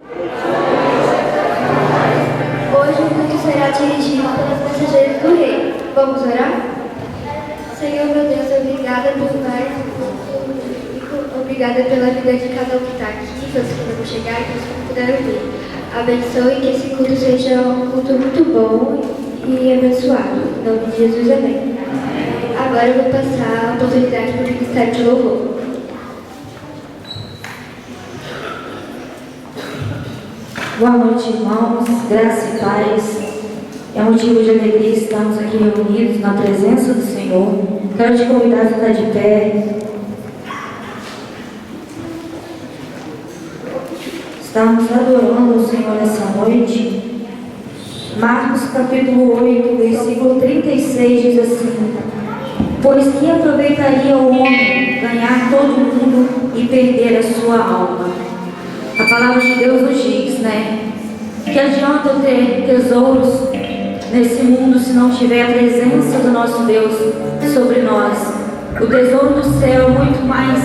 Hoje o culto será dirigido pelos mensageiros do Rei. Vamos orar? Senhor, meu Deus, obrigada por mais obrigada pela vida de cada um que está aqui, todos que vão chegar e todos que puderam vir. Abençoe que esse culto seja um culto muito bom e abençoado. Em nome de Jesus, amém. Agora eu vou passar a oportunidade para o Ministério de Louvor. Boa noite, irmãos, graça e paz. É um motivo de alegria estarmos aqui reunidos na presença do Senhor. Quero te convidar a ficar de pé. Estamos adorando o Senhor nessa noite. Marcos capítulo 8, versículo 36 diz assim: pois que aproveitaria o homem ganhar todo o mundo e perder a sua alma? A palavra de Deus nos diz, né? Que adianta eu ter tesouros nesse mundo se não tiver a presença do nosso Deus sobre nós? O tesouro do céu é muito mais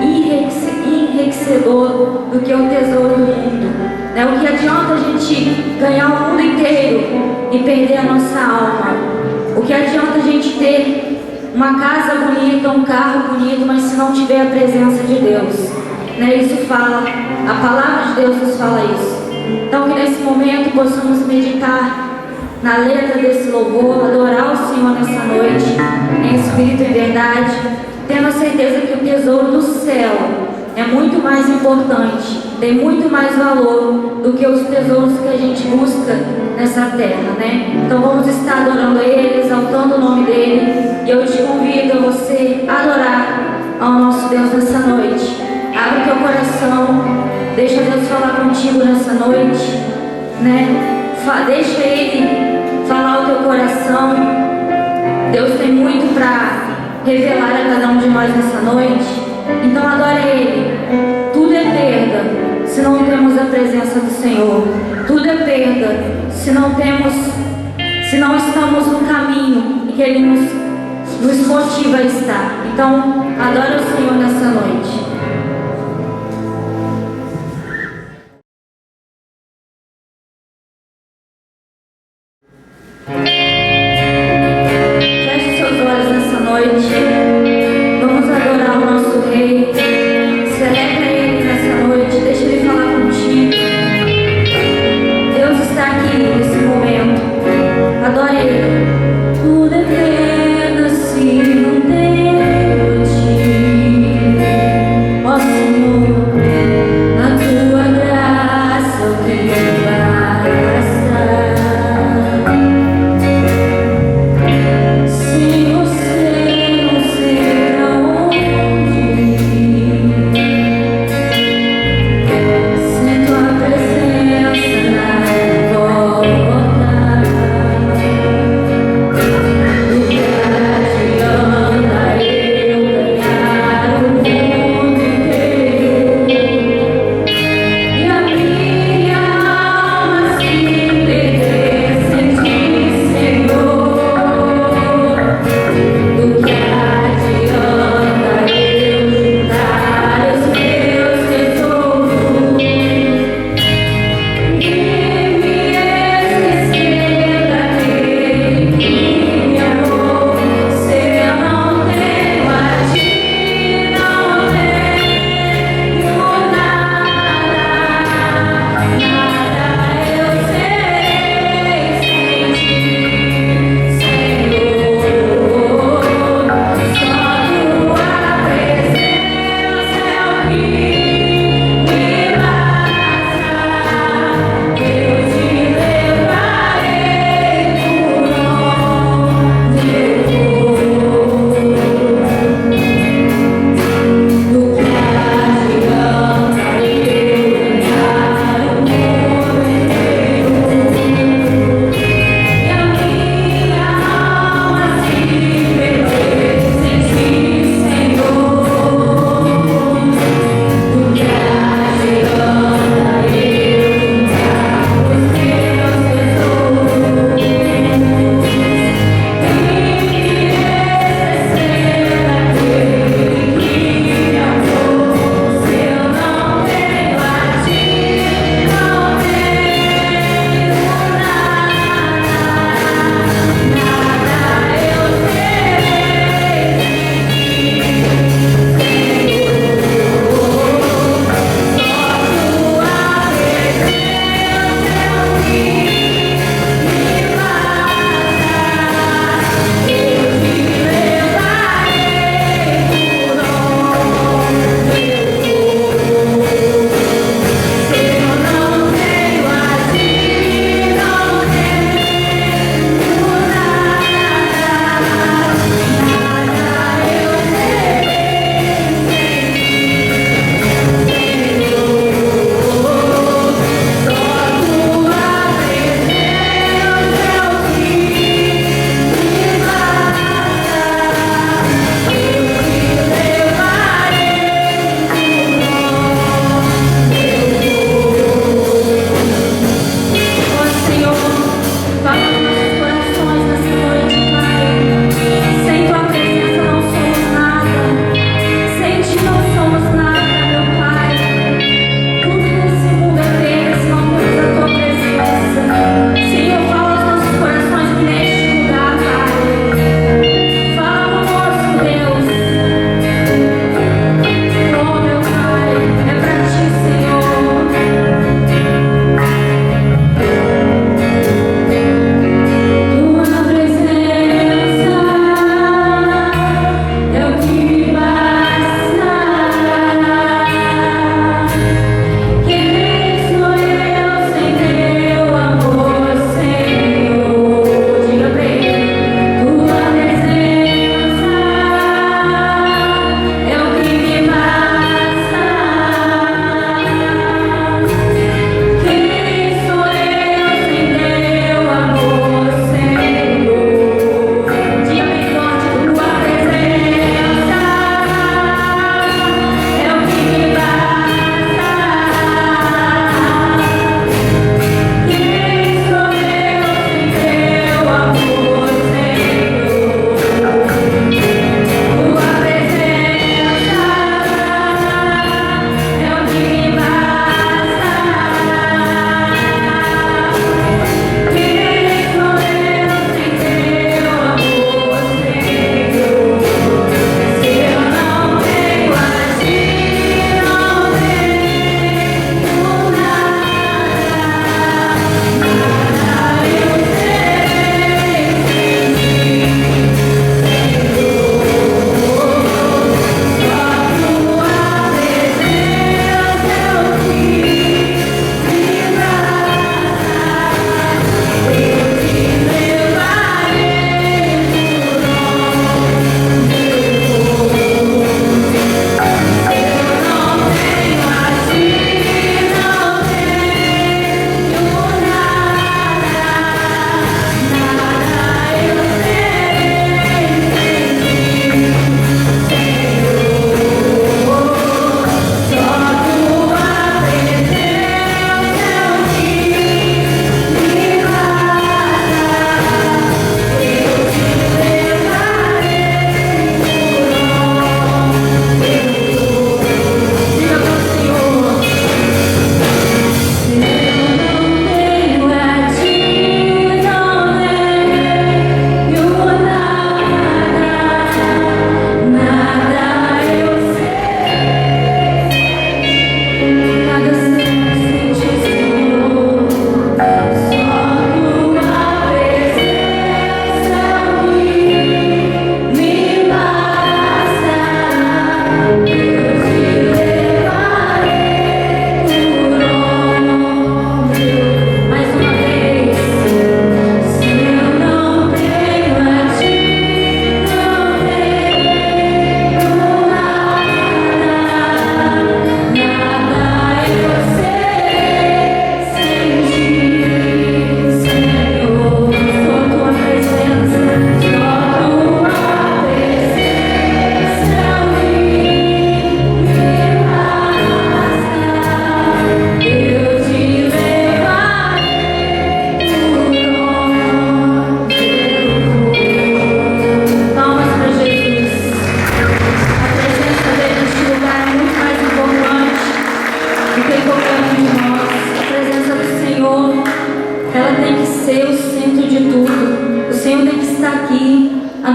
enriquecedor do que o tesouro do mundo, né? O que adianta a gente ganhar o mundo inteiro e perder a nossa alma? O que adianta a gente ter uma casa bonita, um carro bonito, mas se não tiver a presença de Deus, né? Isso fala, a palavra de Deus nos fala isso. Então que nesse momento possamos meditar na letra desse louvor, adorar o Senhor nessa noite, em espírito e verdade, tendo a certeza que o tesouro do céu é muito mais importante, tem muito mais valor do que os tesouros que a gente busca nessa terra, né? Então vamos estar adorando a Ele, exaltando o nome dEle, e eu te convido a você adorar ao nosso Deus nessa noite. Abre teu coração, deixa Deus falar contigo nessa noite, né? Deixa Ele falar o teu coração. Deus tem muito para revelar a cada um de nós nessa noite. Então adore Ele. Tudo é perda se não temos a presença do Senhor. Tudo é perda se não estamos no caminho que Ele nos motiva a estar. Então adore o Senhor nessa noite. Feche seus olhos nessa noite. Vamos adorar o nosso Rei. Celebra Ele nessa noite. Deixa Ele falar contigo. Deus está aqui nesse momento. Adore Ele. Tudo é perda se não tem ti.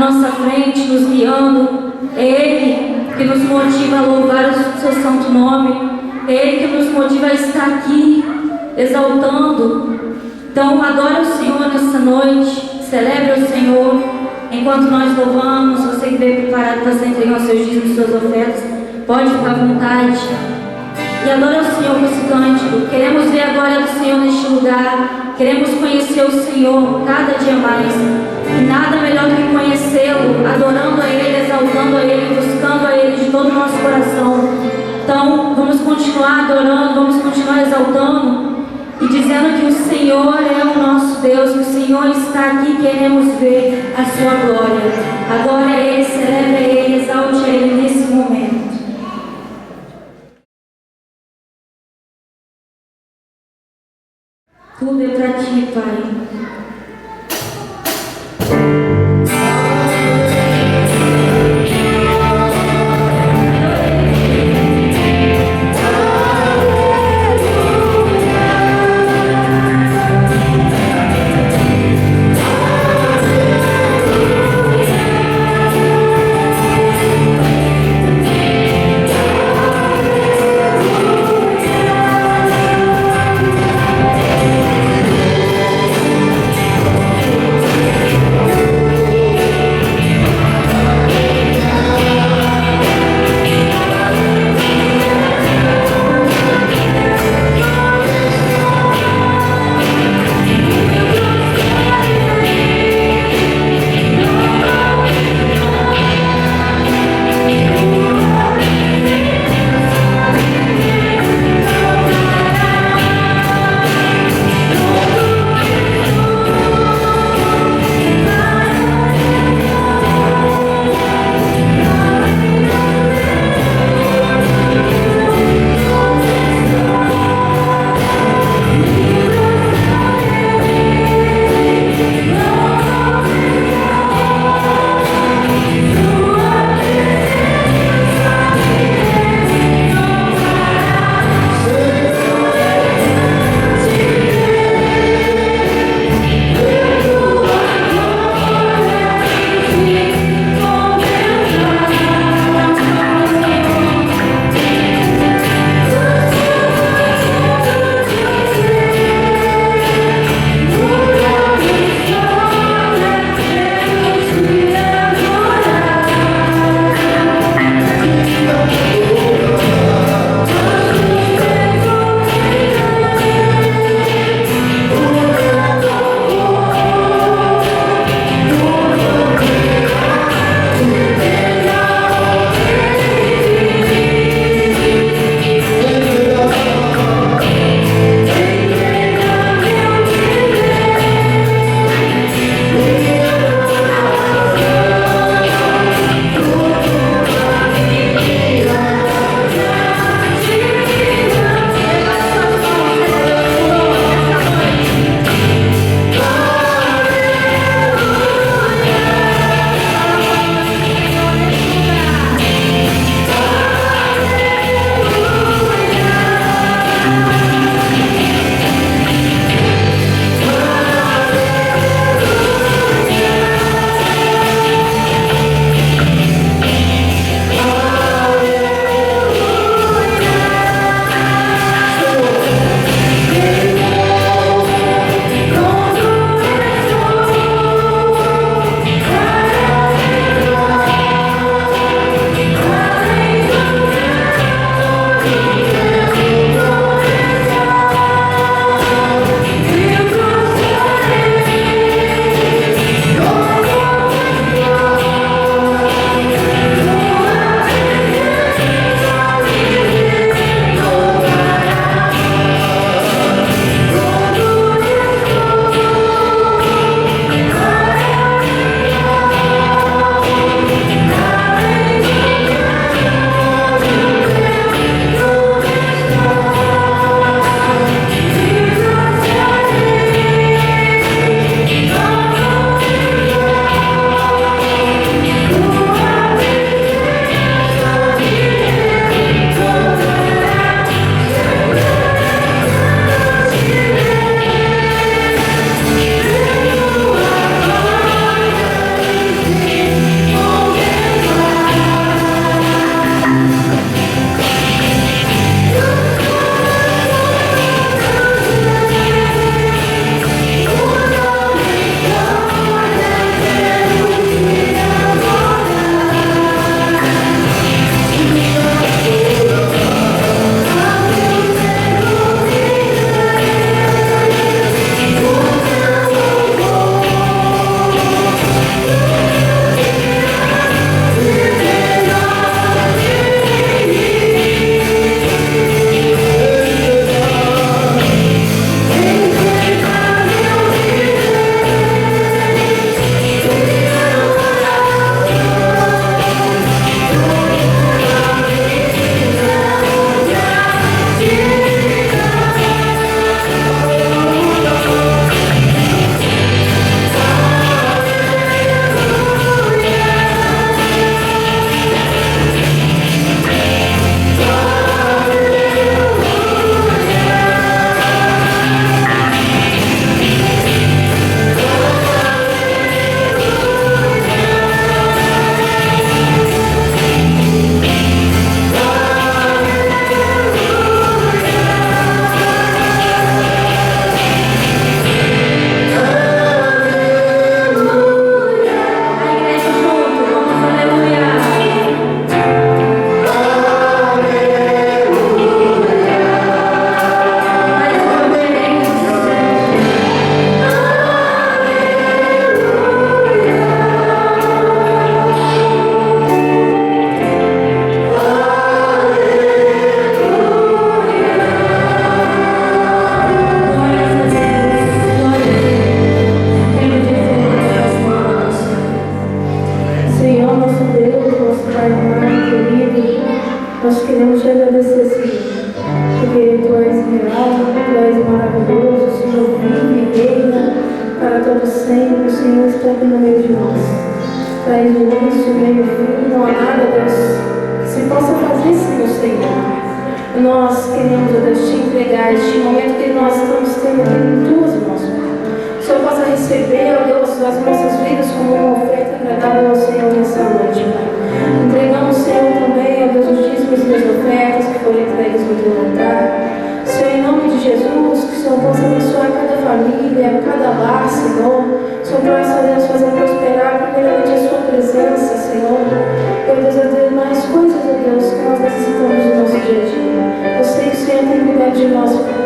nossa frente, nos guiando. É Ele que nos motiva a louvar o seu santo nome. É Ele que nos motiva a estar aqui, exaltando. Então, adore o Senhor nessa noite, celebre o Senhor. Enquanto nós louvamos, você que veio preparado para você entregar os seus dízimos e suas ofertas, pode ficar à vontade. E adore o Senhor com esse cântico. Queremos ver a glória do Senhor neste lugar. Queremos conhecer o Senhor cada dia mais. E nada melhor do que conhecê-lo, adorando a Ele, exaltando a Ele, buscando a Ele de todo o nosso coração. Então, vamos continuar adorando, vamos continuar exaltando e dizendo que o Senhor é o nosso Deus, que o Senhor está aqui, queremos ver a sua glória. Adore a Ele, celebre a Ele, exalte a Ele nesse momento. Tudo é para ti, Pai. Aleluia. Nós queremos te agradecer, Senhor, porque Tu és real, Tu és maravilhoso, o Senhor vive e reina para todo sempre, o Senhor está aqui no meio de nós. Tu és o início, o meio e o fim, não há nada, Deus, que se possa fazer sem o Senhor. E nós queremos, ó Deus, te entregar este momento que nós estamos tendo aqui em Tuas mãos. Que o Senhor possa receber, ó Deus, as nossas vidas como uma oferta agradável ao Senhor nessa noite, Pai. Entregamos, Senhor, também, ó Deus, os dízimos e as ofertas que foram entregues no Teu altar. Senhor, em nome de Jesus, que o Senhor possa abençoar cada família, cada lar, Senhor. O Senhor possa, ó Deus, fazer prosperar primeiramente a Sua presença, Senhor. Ó Deus, a ter mais coisas, ó Deus, que nós necessitamos no nosso dia a dia. Eu sei que o Senhor tem cuidado de nós, Pai.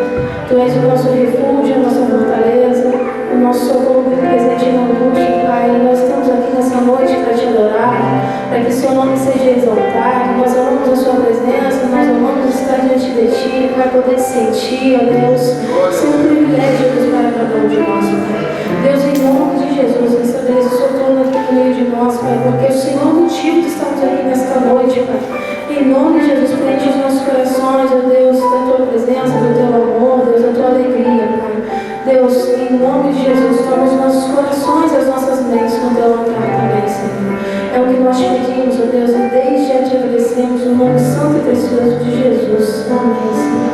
Tu és o nosso refúgio, a nossa fortaleza, o nosso socorro presente na angústia, Pai. Nós estamos aqui nessa noite para te adorar, para que o Seu nome seja exaltado. Nós amamos a Sua presença, nós amamos estar diante de Ti, Pai, poder sentir, ó Deus, ser um privilégio, Deus, para cada um de nós, Pai. Deus, em nome de Jesus, restabeleça o Seu trono aqui no meio de nós, Pai, porque o Senhor é o motivo que estamos aqui nesta noite, Pai. Em nome de Jesus, preenche os nossos corações, ó Deus, da Tua presença, do Teu amor, Deus, da Tua alegria, Pai. Deus, em nome de Jesus, toma os nossos corações e as nossas mentes no Teu altar também, Senhor. É o que nós te pedimos, ó Deus, e desde já te agradecemos no nome santo e precioso de Jesus. Amém, Senhor.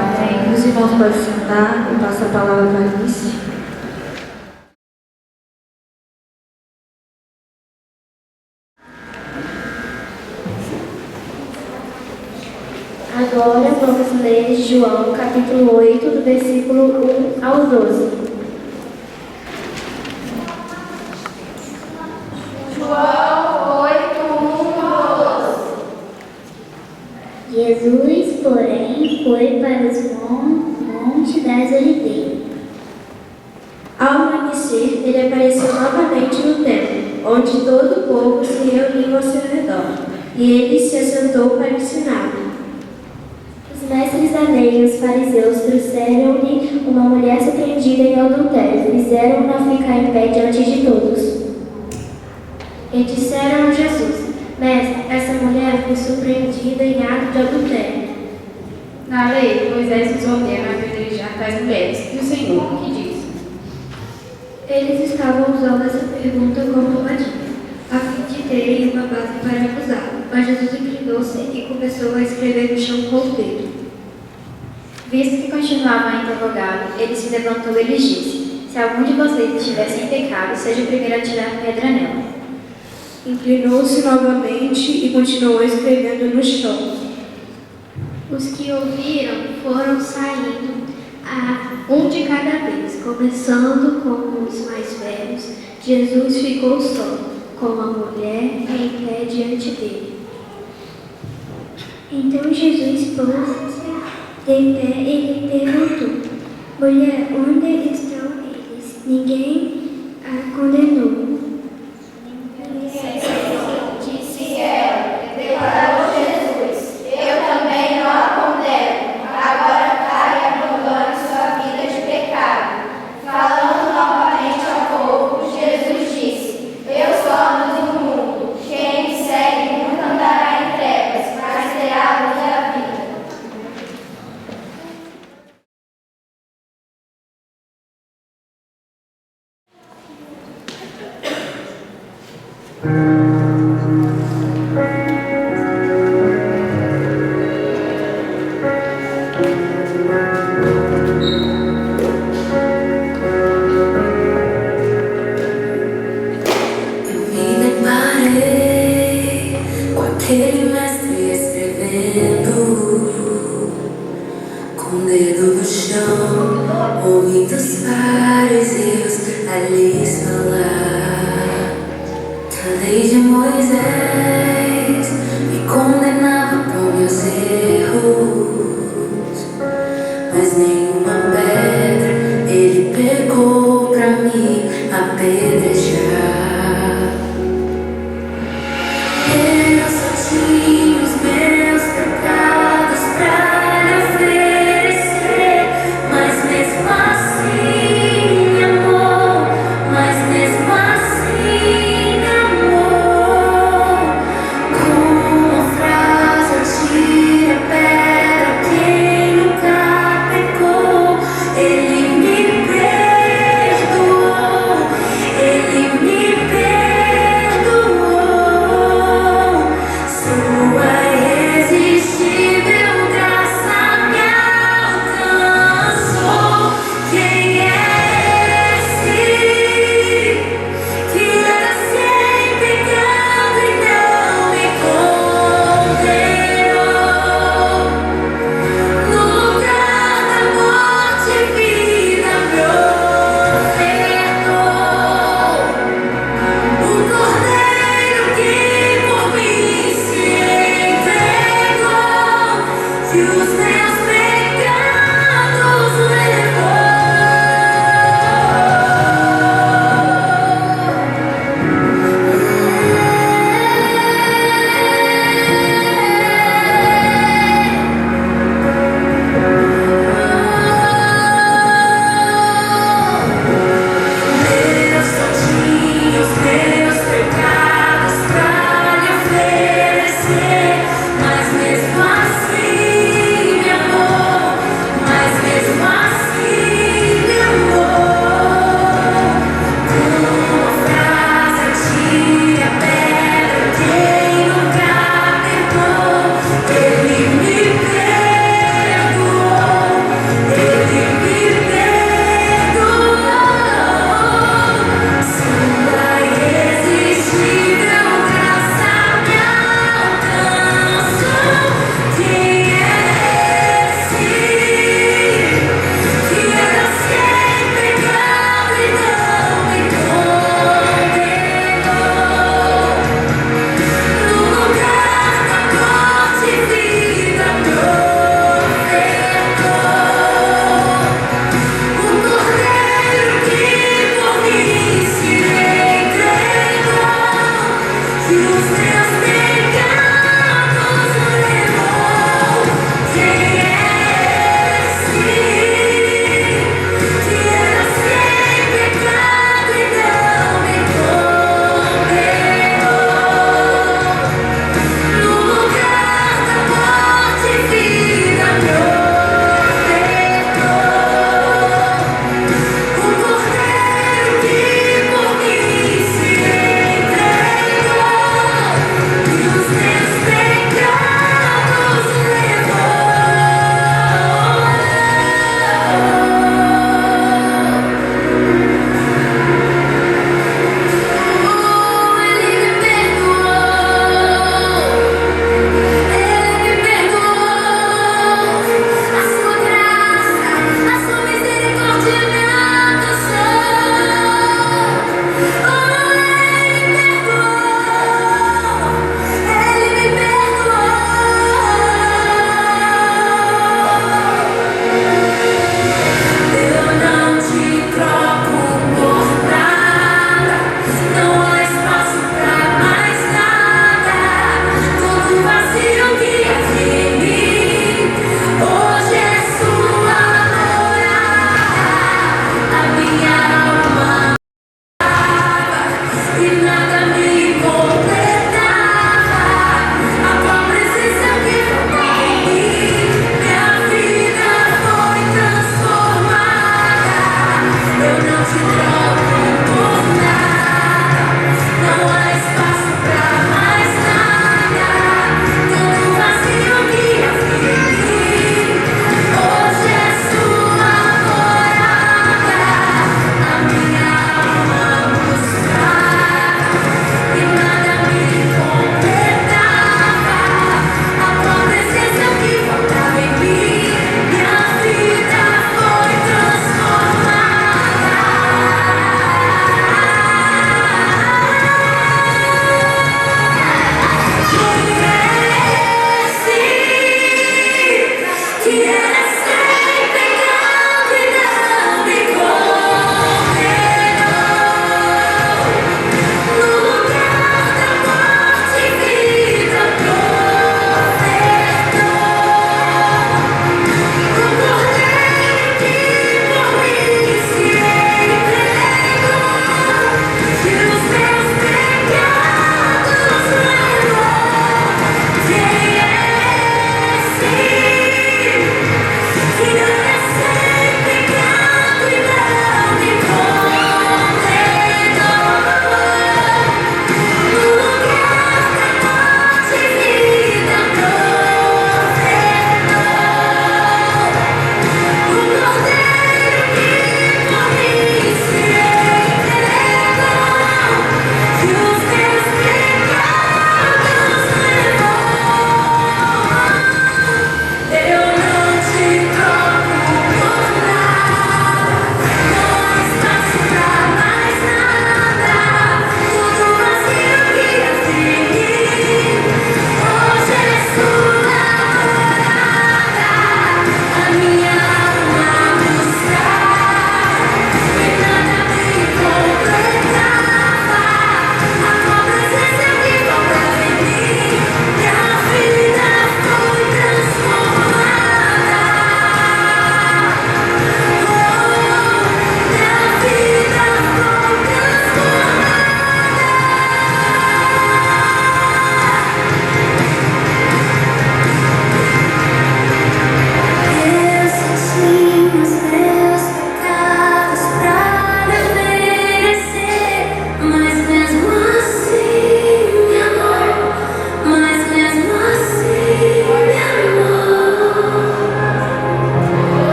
Amém. Os irmãos podem sentar e passar a palavra para a Alice. Agora vamos ler João, capítulo 8, do versículo 1 ao 12. João 8, 1 ao 12. Jesus, porém, foi para os Monte das Oliveiras. Ao amanhecer, ele apareceu novamente no templo, onde todo o povo se reuniu ao seu redor, e ele se assentou para ensinar. Os mestres da lei e os fariseus trouxeram-lhe uma mulher surpreendida em adultério, fizeram-na ficar em pé diante de todos. E disseram a Jesus: Mestre, essa mulher foi surpreendida em ato de adultério. Na lei, Moisés nos ordena apedrejar tais mulheres. E o Senhor o que diz? Eles estavam usando essa pergunta como uma dica, a fim de terem uma base para acusá-lo. Mas Jesus inclinou-se e começou a escrever no chão com o dedo. Visto que continuavam a interrogá-lo, ele se levantou e lhes disse: Se algum de vocês estivesse em pecado, seja o primeiro a tirar pedra nela. Inclinou-se novamente e continuou escrevendo no chão. Os que ouviram foram saindo, um de cada vez, começando com os mais velhos. Jesus ficou só, com a mulher em pé diante dele. Então Jesus pôs-se de pé e lhe perguntou: Mulher, onde estão eles? Ninguém a condenou? Disse ela, declarou Jesus: Eu também não a condeno. Agora vai e abandone sua vida de pecado. Falando novamente ao povo, Jesus disse: Eu sou a luz do mundo. Quem me segue nunca andará em trevas, mas terá a luz da vida. Aquele mestre escrevendo com o dedo no chão, ouvindo os fariseus a lhes falar da lei de Moisés e condenava por meus erros, mas nenhuma pedra ele pegou pra me apedrejar. Os meus pecados pra lhe oferecer, mas mesmo assim, amor, mas mesmo assim, amor, com uma frase eu te que os meus pecados levou. Deus só tinha os meus pecados pra lhe oferecer, mas mesmo assim me amou.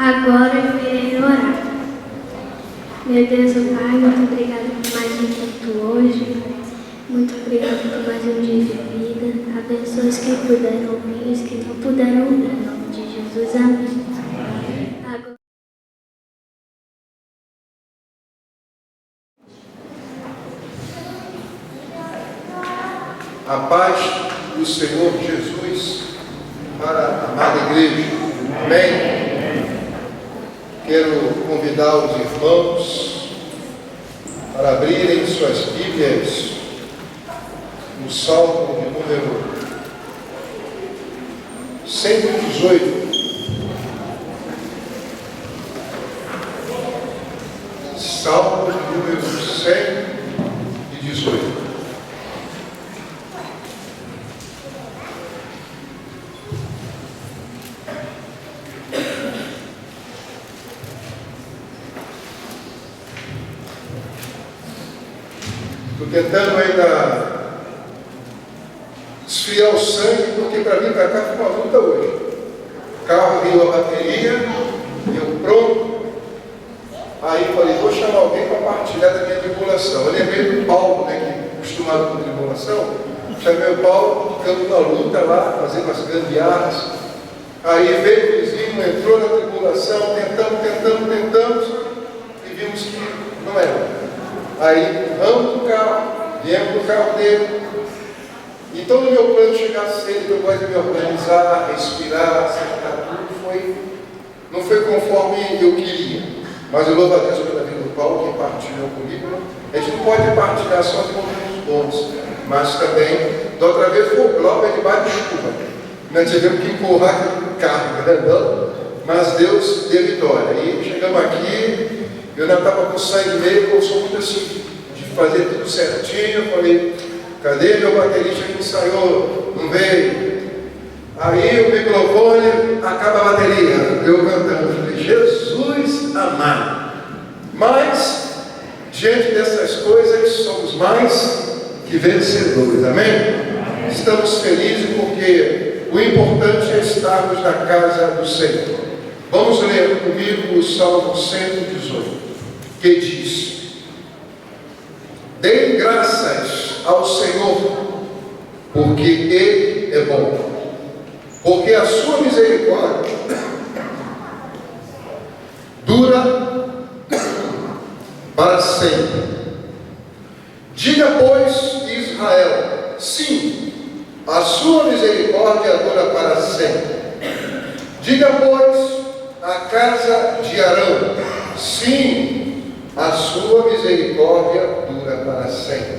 Agora eu irei orar. Meu Deus, oh Pai, muito obrigada por mais um culto hoje. Muito obrigada por mais um dia de vida. Abençoe os que puderam ouvir e os que não puderam ouvir. Em nome de Jesus, amém. Agora... A paz do Senhor Jesus para a amada igreja. Amém? Quero convidar os irmãos para abrirem suas Bíblias no Salmo de número 118. Salmo de número 118. Estou tentando ainda esfriar o sangue, porque para vir para cá foi uma luta hoje. O carro veio a bateria, eu pronto. Aí falei, vou chamar alguém para partilhar da minha tribulação. Eu lembrei do Paulo, né, que é acostumado com tribulação. Chamei o Paulo, ficando na luta lá, fazendo as gambiarras. Aí veio o vizinho, entrou na tribulação, tentamos, e vimos que não era. Aí vamos do carro, viemos do carro dele. Então no meu plano chegar cedo, eu gosto de me organizar, respirar, acertar tudo, não foi conforme eu queria. Mas eu louvo a Deus pela vida do Paulo, que partilhou comigo. A gente não pode partilhar só de momentos bons, mas também, da outra vez foi o Glauber de baixo de chuva. Nós tivemos que empurrar aquele carro grandão, mas Deus deu vitória. E chegamos aqui. Eu não estava com sangue meio, porque eu sou muito assim, de fazer tudo certinho. Eu falei, cadê meu baterista que ensaiou? Não veio. Aí o microfone, acaba a bateria. Eu cantando, eu falei, Jesus amado. Mas, diante dessas coisas, somos mais que vencedores, amém? Estamos felizes porque o importante é estarmos na casa do Senhor. Vamos ler comigo o Salmo 118. Que diz: deem graças ao Senhor, porque Ele é bom, porque a sua misericórdia dura para sempre. Diga, pois, Israel, sim, a sua misericórdia dura para sempre. Diga, pois, a casa de Arão, sim, a sua misericórdia dura para sempre.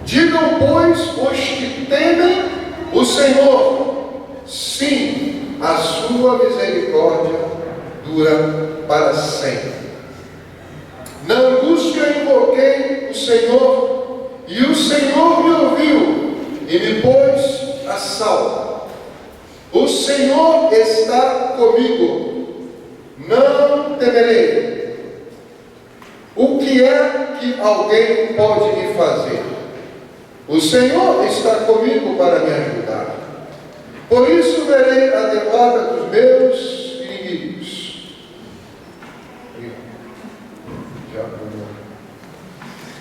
Digam, pois, os que temem o Senhor, sim, a sua misericórdia dura para sempre. Na angústia invoquei o Senhor, e o Senhor me ouviu e me pôs a salvo. O Senhor está comigo, não temerei. O que é que alguém pode me fazer? O Senhor está comigo para me ajudar. Por isso verei a derrota dos meus inimigos.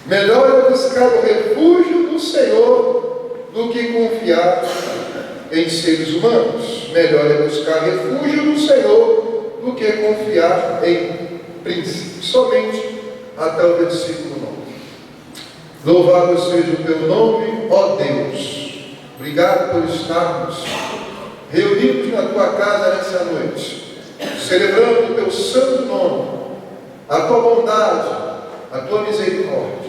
Melhor é buscar o refúgio do Senhor do que confiar em seres humanos. Melhor é buscar refúgio no Senhor do que confiar em príncipes. Somente até o versículo 9. Louvado seja o teu nome, ó Deus. Obrigado por estarmos reunidos na tua casa nessa noite, celebrando o teu santo nome, a tua bondade, a tua misericórdia.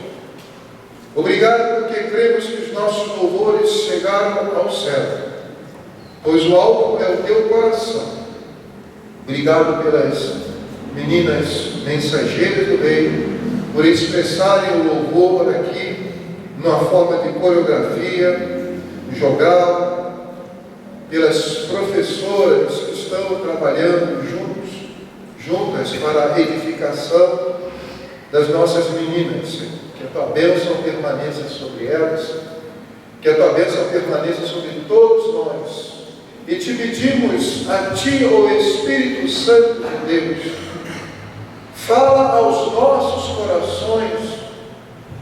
Obrigado porque cremos que os nossos louvores chegaram ao céu, pois o alto é o teu coração. Obrigado pelas meninas mensageiras do Rei, por expressarem o louvor aqui, numa forma de coreografia, jogral, pelas professoras que estão trabalhando juntas para a edificação das nossas meninas. Que a tua bênção permaneça sobre elas, que a tua bênção permaneça sobre todos nós, e te pedimos a Ti, ó Espírito Santo de Deus, fala aos nossos corações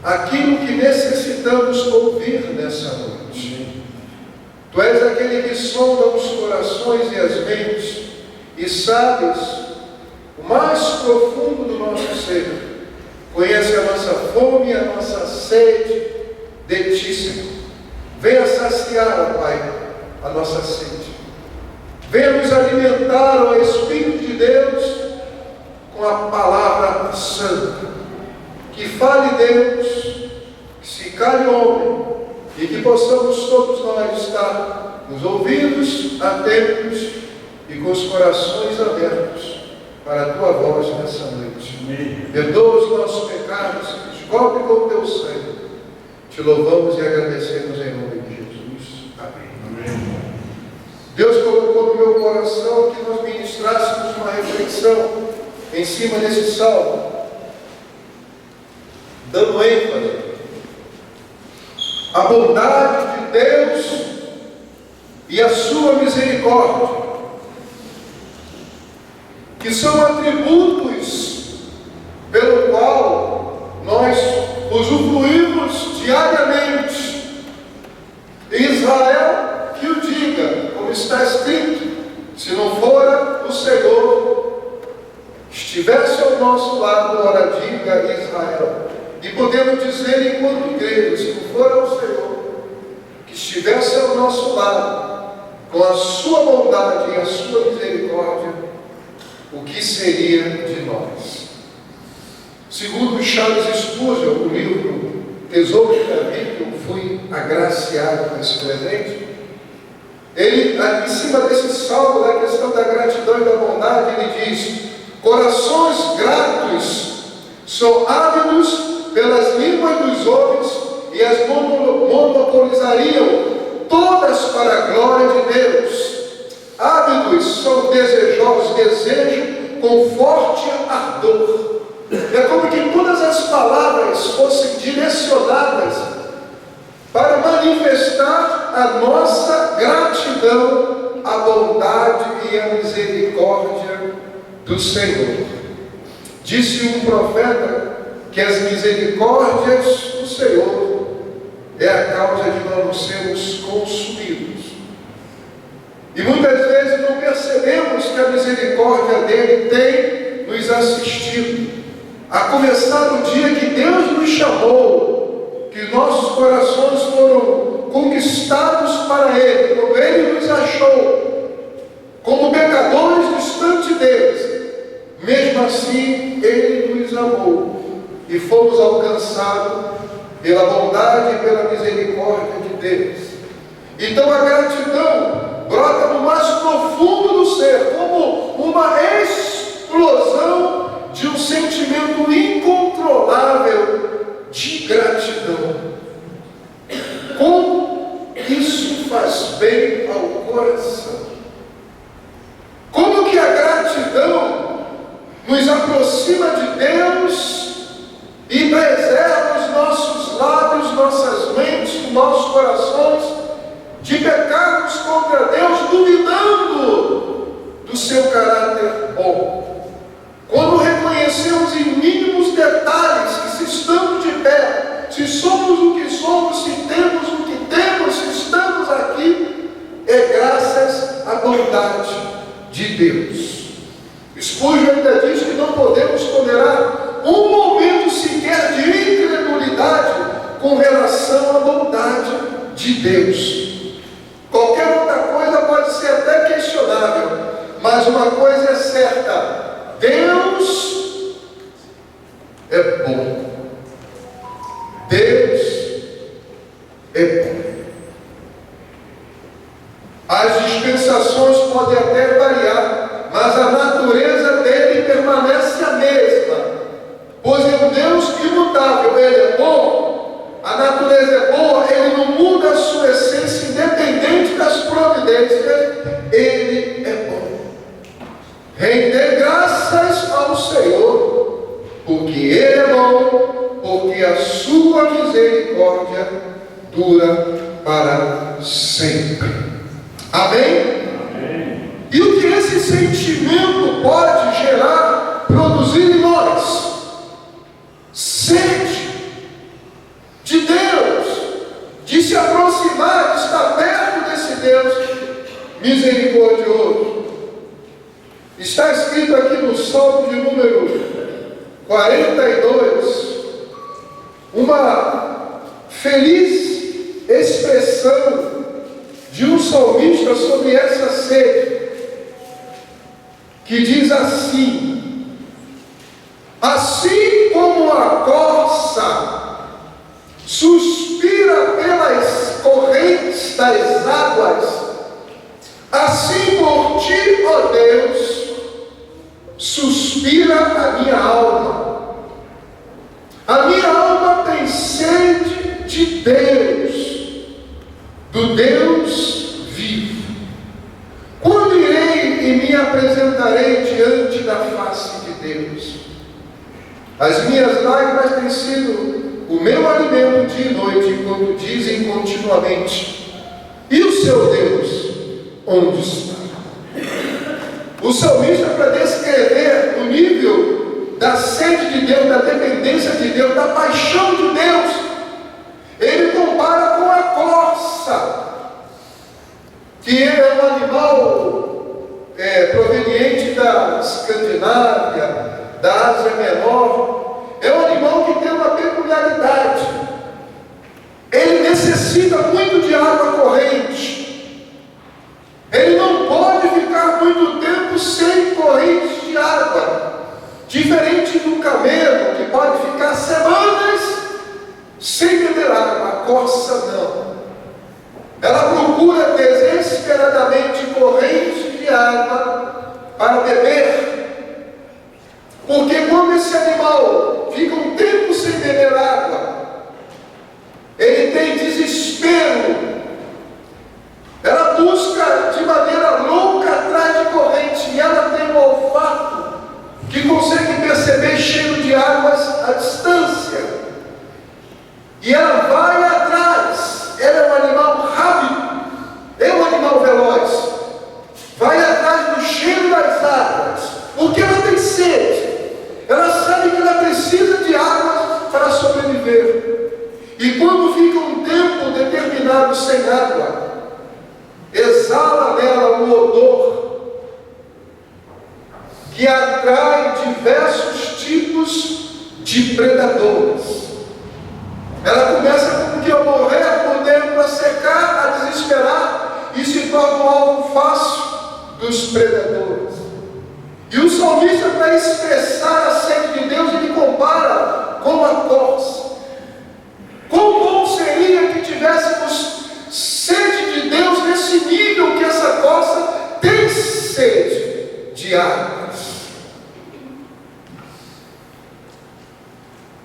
aquilo que necessitamos ouvir nessa noite. Tu és aquele que sonda os corações e as mentes e sabes o mais profundo do nosso ser. Conhece a nossa fome e a nossa sede de Ti, Senhor. Venha saciar, ó Pai, a nossa sede. Venha nos alimentar, ó Espírito de Deus, com a palavra santa. Que fale Deus, que se cale homem, e que possamos todos nós estar com os ouvidos atentos e com os corações abertos para a Tua voz nessa noite. Perdoa os nossos pecados, cobre com o Teu sangue. Te louvamos e agradecemos em nome de Jesus. Amém. Deus colocou no meu coração que nós ministrássemos uma reflexão em cima desse salmo, dando ênfase à bondade de Deus e a sua misericórdia, que são atributos pelo qual nós usufruímos diariamente. Israel que o diga, como está escrito: se não fora o Senhor, estivesse ao nosso lado, ora diga Israel. E podemos dizer enquanto igreja, se não fora o Senhor, que estivesse ao nosso lado, com a sua bondade e a sua misericórdia, o que seria de nós? Segundo Charles Spurgeon, o livro Tesouro da Vida, que eu fui agraciado com esse presente, ele, em cima desse salmo da questão da gratidão e da bondade, ele diz: corações gratos são ávidos pelas línguas dos homens e as monopolizariam todas para a glória de Deus. Ávidos são desejosos, desejam com forte ardor. É como que todas as palavras fossem direcionadas para manifestar a nossa gratidão à bondade e à misericórdia do Senhor. Disse um profeta que as misericórdias do Senhor é a causa de nós sermos consumidos. E muitas vezes não percebemos que a misericórdia dele tem nos assistido. A começar do dia que Deus nos chamou, que nossos corações foram conquistados para Ele, quando Ele nos achou como pecadores distante deles. Mesmo assim, Ele nos amou e fomos alcançados pela bondade e pela misericórdia de Deus. Então a gratidão brota no mais profundo do ser, como uma explosão de um sentimento incontrolável de gratidão. Como isso faz bem ao coração. Como que a gratidão nos aproxima de Deus e preserva os nossos lábios, nossas mentes, nossos corações de pecarmos contra Deus, duvidando do seu caráter bom. Quando reconhecemos em mínimos detalhes que se estamos de pé, se somos o que somos, se temos o que temos, se estamos aqui, é graças à bondade de Deus. Spurgeon ainda diz que não podemos tolerar um momento sequer de incredulidade com relação à bondade de Deus. Qualquer outra coisa pode ser até questionável, mas uma coisa é certa: Deus é bom. Deus é bom. As dispensações podem até variar, mas a natureza dele permanece a mesma. Pois é um Deus imutável, Ele é bom, a natureza é boa, Ele não muda a sua essência, independente das providências, Ele é bom. Render graças ao Senhor, porque Ele é bom, porque a sua misericórdia dura para sempre. Amém? esse sentimento pode produzir em nós sede de Deus, de se aproximar, de estar perto desse Deus misericordioso. Está escrito aqui no Salmo de número 42, uma feliz expressão de um salmista sobre essa sede, que diz assim: assim como a corça suspira pelas correntes das águas, assim por ti, ó Deus, suspira a minha alma. A minha alma tem sede de Deus, do Deus vivo. Quando irei e me apresentarei diante da face de Deus? As minhas lágrimas têm sido o meu alimento dia e noite, quando dizem continuamente: e o seu Deus, onde está? O salmista, para descrever o nível da sede de Deus, da dependência de Deus, da paixão de Deus, ele compara com a corça, que é um animal proveniente da Escandinávia, da Ásia Menor. É um animal que tem uma peculiaridade: ele necessita muito de água corrente, ele não pode ficar muito tempo sem correntes de água, diferente do camelo, que pode ficar semanas sem beber água. A corça não. Ela procura desesperadamente correntes de água para beber, porque quando esse animal fica um tempo sem beber água, ele tem desespero. Ela busca de maneira louca atrás de corrente, e ela tem um olfato que consegue perceber cheiro de águas à distância, e ela vai atrás. Ela é um animal rápido, é um animal veloz, vai atrás do cheiro das águas, porque ela tem sede. Ela sabe que ela precisa de água para sobreviver, e quando fica um tempo determinado sem água, exala nela um odor que atrai diversos tipos de predadores. Ela começa como que a morrer por dentro, a secar, a desesperar, e se torna um alvo fácil dos predadores. E o salmista, para expressar a sede de Deus, ele compara com a corça. Quão bom seria que tivéssemos sede de Deus nesse nível que essa corça tem sede de águas.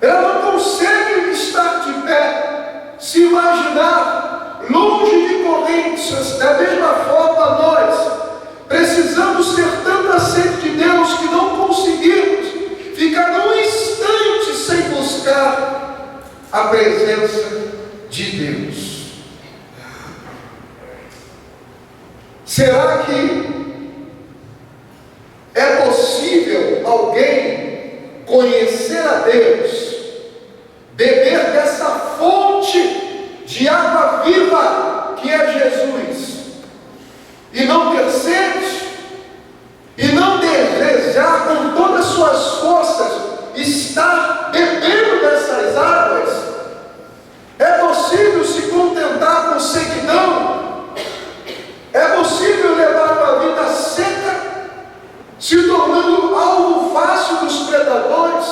Ela não consegue estar de pé, se imaginar longe de correntes. Da mesma forma, nós precisamos ter tanta sede de Deus que não conseguimos ficar um instante sem buscar a presença de Deus. Será que é possível alguém conhecer a Deus, beber dessa fonte de água viva que é Jesus, e não ter sede, e não desejar com todas as suas forças estar bebendo dessas águas? É possível se contentar com sequidão? É possível levar uma vida seca, se tornando alvo fácil dos predadores?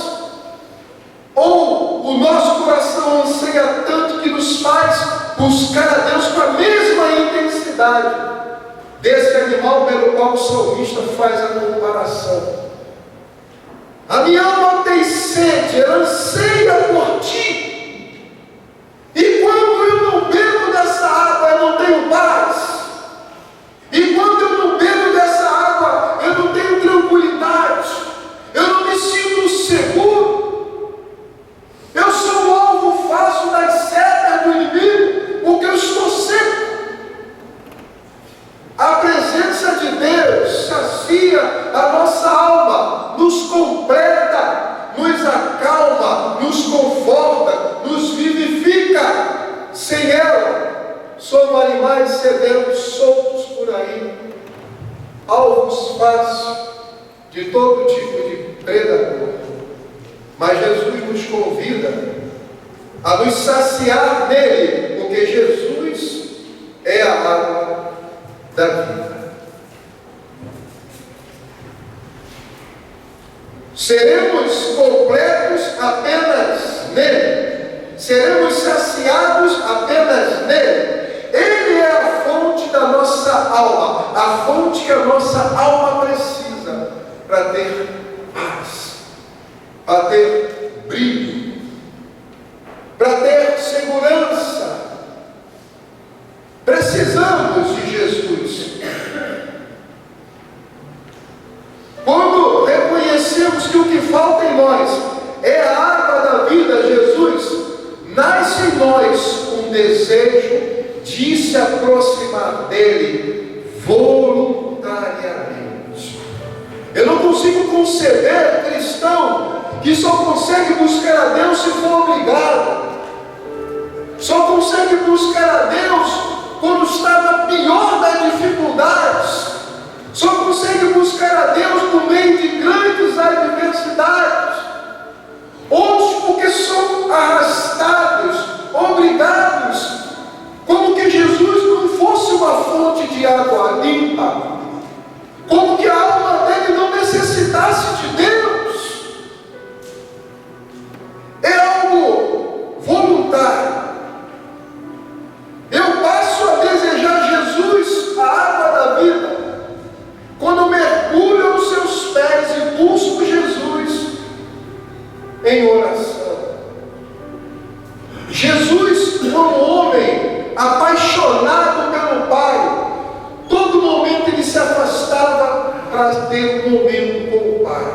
Ou o nosso coração anseia tanto que nos faz buscar a Deus com a mesma intensidade desse animal pelo qual o salmista faz a comparação? A minha alma tem sede, ela anseia por ti, e quando eu não bebo dessa água, eu não tenho paz. E quando eu não bebo dessa água, eu não tenho tranquilidade, eu não me sinto seguro. Eu sou um alvo fácil das setas do inimigo, porque eu estou seco. A presença de Deus Somos animais sedentos, soltos por aí, alvos fáceis de todo tipo de predador. Mas Jesus nos convida a nos saciar nele, porque Jesus é a água da vida. Seremos completos apenas nele. Seremos saciados apenas nele. Ele é a fonte da nossa alma, a fonte que a nossa alma precisa para ter paz, para ter brilho, para ter segurança. Precisamos de Jesus. Quando reconhecemos que o que falta em nós é a água da vida, Jesus, nasce em nós um desejo de se aproximar dele voluntariamente. Eu não consigo conceber cristão que só consegue buscar a Deus se for obrigado. Só consegue buscar a Deus quando está na pior das dificuldades. Só consegue buscar a Deus no meio de grandes adversidades. Outros porque são arrastados, obrigados, como que Jesus não fosse uma fonte de água limpa, como que a alma dele não necessitasse de Deus. É algo voluntário. Eu passo a desejar Jesus, a água da vida, quando mergulho aos seus pés e busco Jesus em oração. Jesus, como homem apaixonado pelo Pai, todo momento ele se afastava para ter um momento com o Pai.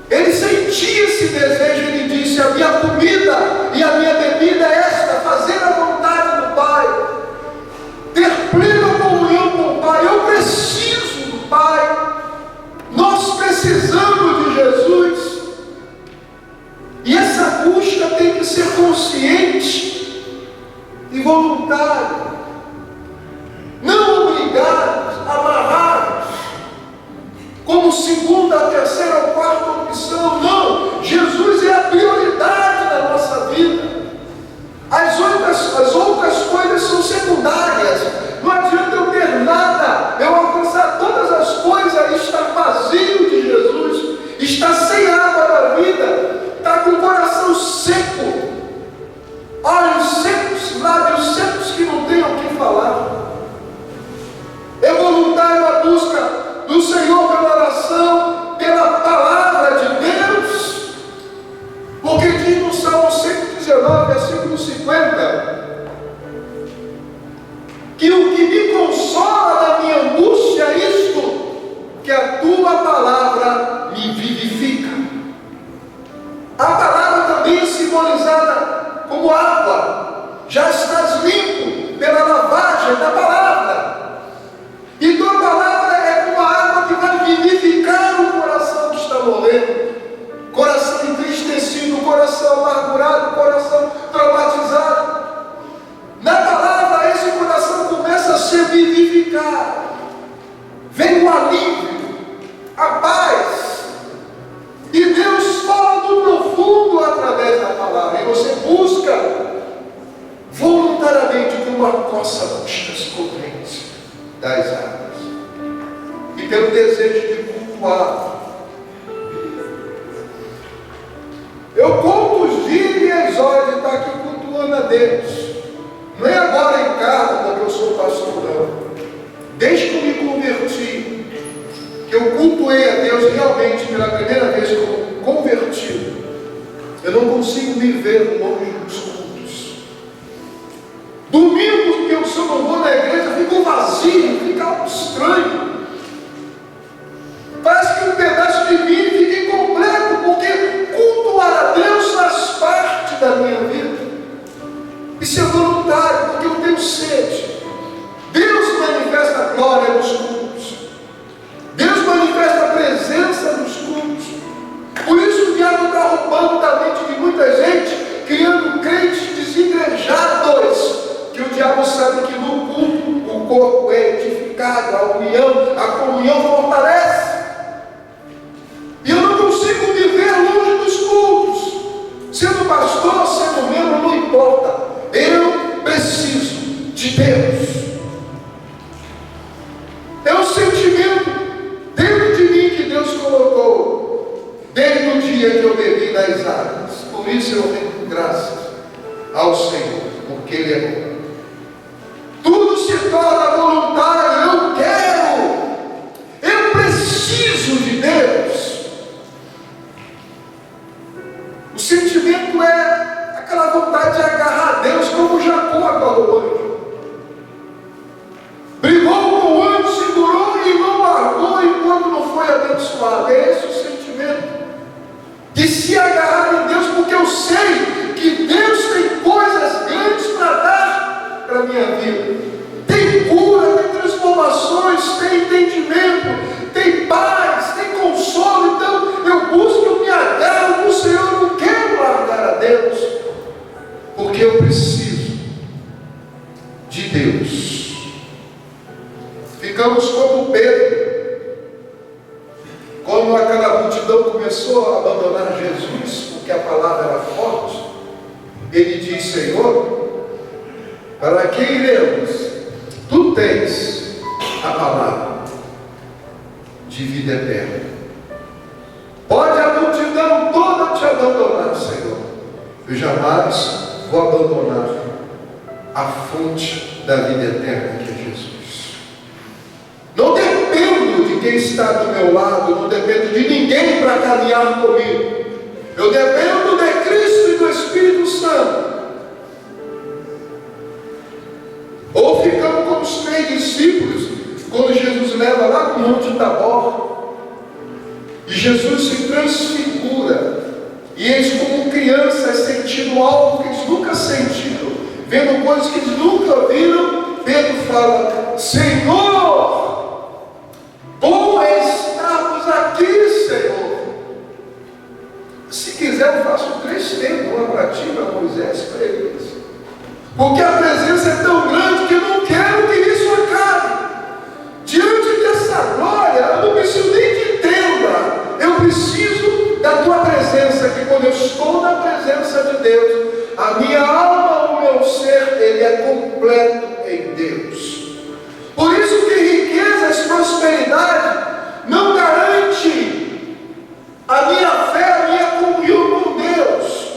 Ele sentia esse desejo, ele disse: a minha comida e a minha bebida é esta, fazer a vontade do Pai, ter plena comunhão com o Pai. Eu preciso do Pai, nós precisamos de Jesus, e essa busca tem que ser consciente e voluntária, não obrigados, amarrados, como segunda, terceira ou quarta opção. Não, Jesus é a prioridade da nossa vida. As outras coisas são secundárias. Não adianta eu ter nada, eu alcançar todas as coisas e estar vazio de Jesus, estar sem água da vida, estar com o coração seco, olhos secos, lábios secos que não têm o que falar. É voluntário a busca do Senhor pela oração, pela palavra de Deus, porque diz no Salmo 119, versículo 50, que o que me consola da minha angústia é isto, que a tua palavra me vivifica. A palavra também é simbolizada como água. Já estás limpo pela lavagem da palavra. Então a palavra é como a água que vai vivificar o coração que está morrendo, coração entristecido, coração amargurado, coração traumatizado. Na palavra esse coração começa a ser vivificado. Vem o alívio, a paz. E Deus fala do profundo através da palavra. E você busca voluntariamente como a coça busca as correntes das águas. E pelo desejo de cultuar. Eu conto os dias e as horas de estar aqui cultuando a Deus. Não é agora em casa, porque eu sou pastor, não. Desde que eu me converti, que eu cultuei a Deus realmente pela primeira vez como convertido, eu não consigo me ver longe dos cultos. Domingo que eu só não vou na igreja, fica vazio, fica algo estranho. Parece que um pedaço de mim fica incompleto, porque cultuar a Deus faz parte da minha vida. Isso é voluntário, porque eu tenho sede. Deus manifesta a glória nos cultos. Deus manifesta a presença nos cultos. Por isso o diabo está roubando da mente de muita gente, criando crentes desigrejados, que de Deus. É um sentimento dentro de mim que Deus colocou desde o dia que eu bebi das águas. Por isso eu rendo graças ao Senhor, porque Ele é bom. Tudo se torna voluntário. Eu quero, eu preciso de Deus. O sentimento é aquela vontade de agarrar a Deus, como Jacó agarrou o anjo. Brigou com o anjo, segurou e não largou enquanto não foi abençoado. É esse o sentimento de se agarrar em Deus, porque eu sei que Deus tem coisas grandes para dar para a minha vida. Tem cura, tem transformações, tem entendimento, tem paz, tem consolo. Então eu busco, eu me agarro no Senhor. Eu não quero largar a Deus, porque eu preciso de Deus. Ficamos como Pedro, quando aquela multidão começou a abandonar Jesus, porque a palavra era forte. Ele diz: Senhor, para que iremos? Tu tens a palavra de vida eterna. Pode a multidão toda te abandonar, Senhor, eu jamais vou abandonar a fonte da vida eterna, que é Jesus. Não dependo de quem está do meu lado, não dependo de ninguém para caminhar comigo. Eu dependo de Cristo e do Espírito Santo. Ou ficamos como os 3 discípulos, quando Jesus leva lá para o Monte Tabor, e Jesus se transfigura, e eles, como crianças, sentindo algo que eles nunca sentiram, vendo coisas que eles nunca viram. Pedro fala: Senhor, bom é estarmos aqui, Senhor. Se quiser, eu faço 3 templos, uma para ti, para Moisés, para Elias. Porque a presença é tão grande que eu não quero que isso acabe. Diante dessa glória, eu não preciso nem de tenda. Eu preciso da tua presença, que quando eu estou na presença de Deus, a minha alma, o meu ser, ele é completo em Deus. Por isso que riquezas, prosperidade, não garante a minha fé, a minha comunhão com Deus.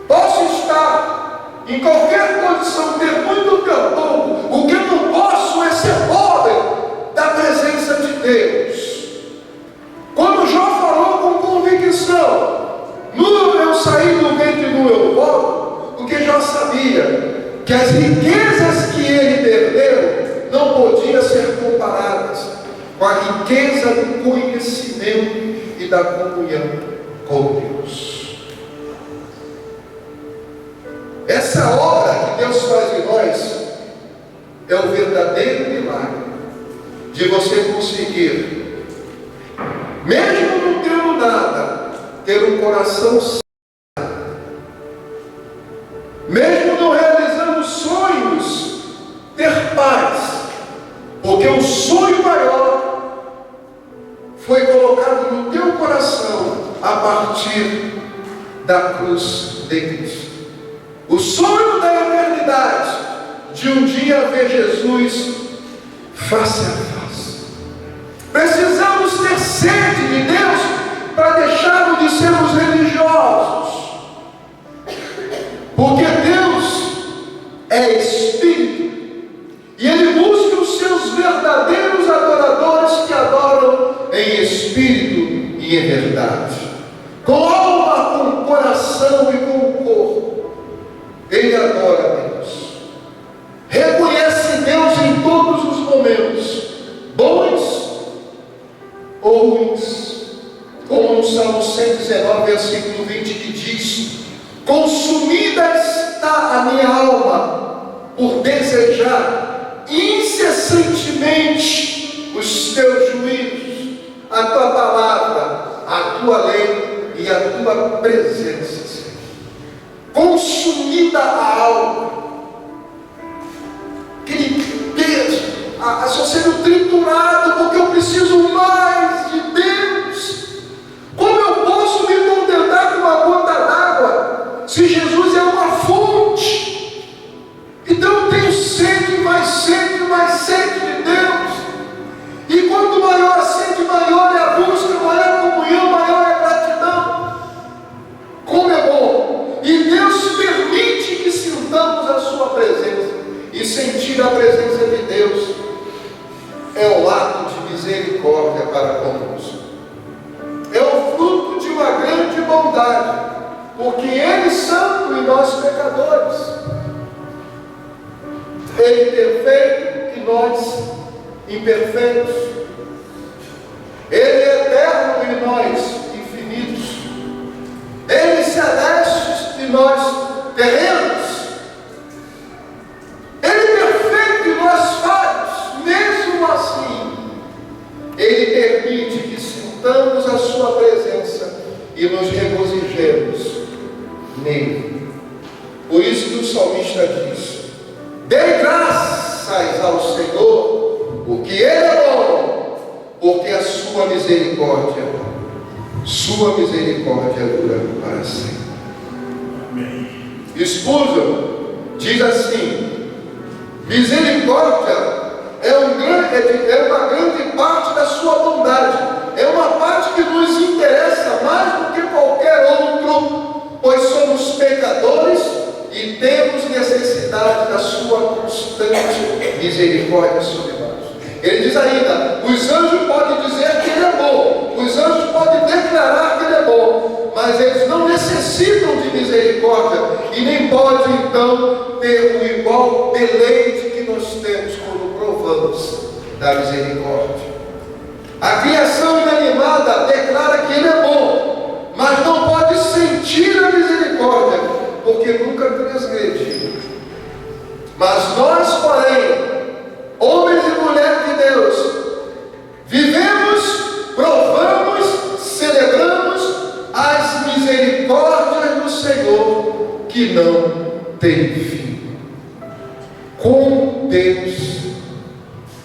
Posso estar em qualquer condição, ter muito ou ter pouco. O que eu não posso é ser pobre da presença de Deus. Quando Jó falou com convicção, eu saí do ventre do meu avô, porque Jó sabia que as riquezas que ele perdeu não podiam ser comparadas com a riqueza do conhecimento e da comunhão com Deus. Essa obra que Deus faz em nós é o verdadeiro milagre de você conseguir, mesmo não tendo nada, ter um coração sábio, mesmo não realizando sonhos, ter paz, porque o sonho maior foi colocado no teu coração a partir da cruz de Cristo. O sonho da eternidade, de um dia ver Jesus face a face. Precisamos ter sede de Deus para deixarmos de sermos religiosos, porque Deus é Espírito e Ele busca os seus verdadeiros adoradores que adoram em Espírito e em verdade, com alma, com coração e com corpo. Ele adora a Deus, reconhece Deus em todos os momentos, bons ou ruins, como no Salmo 119, versículo 20, que diz: consumida está a minha alma por desejar incessantemente os teus juízos, a tua palavra, a tua lei e a tua presença. Consumida a alma, aquele peso, estou sendo triturado porque eu preciso mais de Deus. Como eu posso me contentar com uma gota d'água se Jesus é uma fonte? da presença de Deus é o ato de misericórdia para conosco. É o fruto de uma grande bondade, porque Ele é santo e nós pecadores. Ele perfeito e nós imperfeitos. Ele é eterno e nós infinitos. Ele celestes e nós terrenos. Ele é perfeito e nós falhos. Mesmo assim, Ele permite que sintamos a sua presença e nos regozijemos nele. Por isso que o salmista diz: dê graças ao Senhor, porque Ele é bom, porque a sua misericórdia dura para sempre. Spurgeon diz assim: misericórdia é uma grande parte da sua bondade, é uma parte que nos interessa mais do que qualquer outro, pois somos pecadores e temos necessidade da sua constante misericórdia sobre nós. Ele diz ainda: os anjos podem dizer que Ele é bom, os anjos podem declarar que Ele é bom, mas eles não necessitam de misericórdia e nem podem então ter o igual deleite que nós temos quando provamos da misericórdia. A criação inanimada declara que Ele é bom, mas não pode sentir a misericórdia, porque nunca transgrediu. Mas nós, porém, homens e mulheres de Deus, vivemos, provamos, celebramos as misericórdias do Senhor, que não tem fim. Como Deus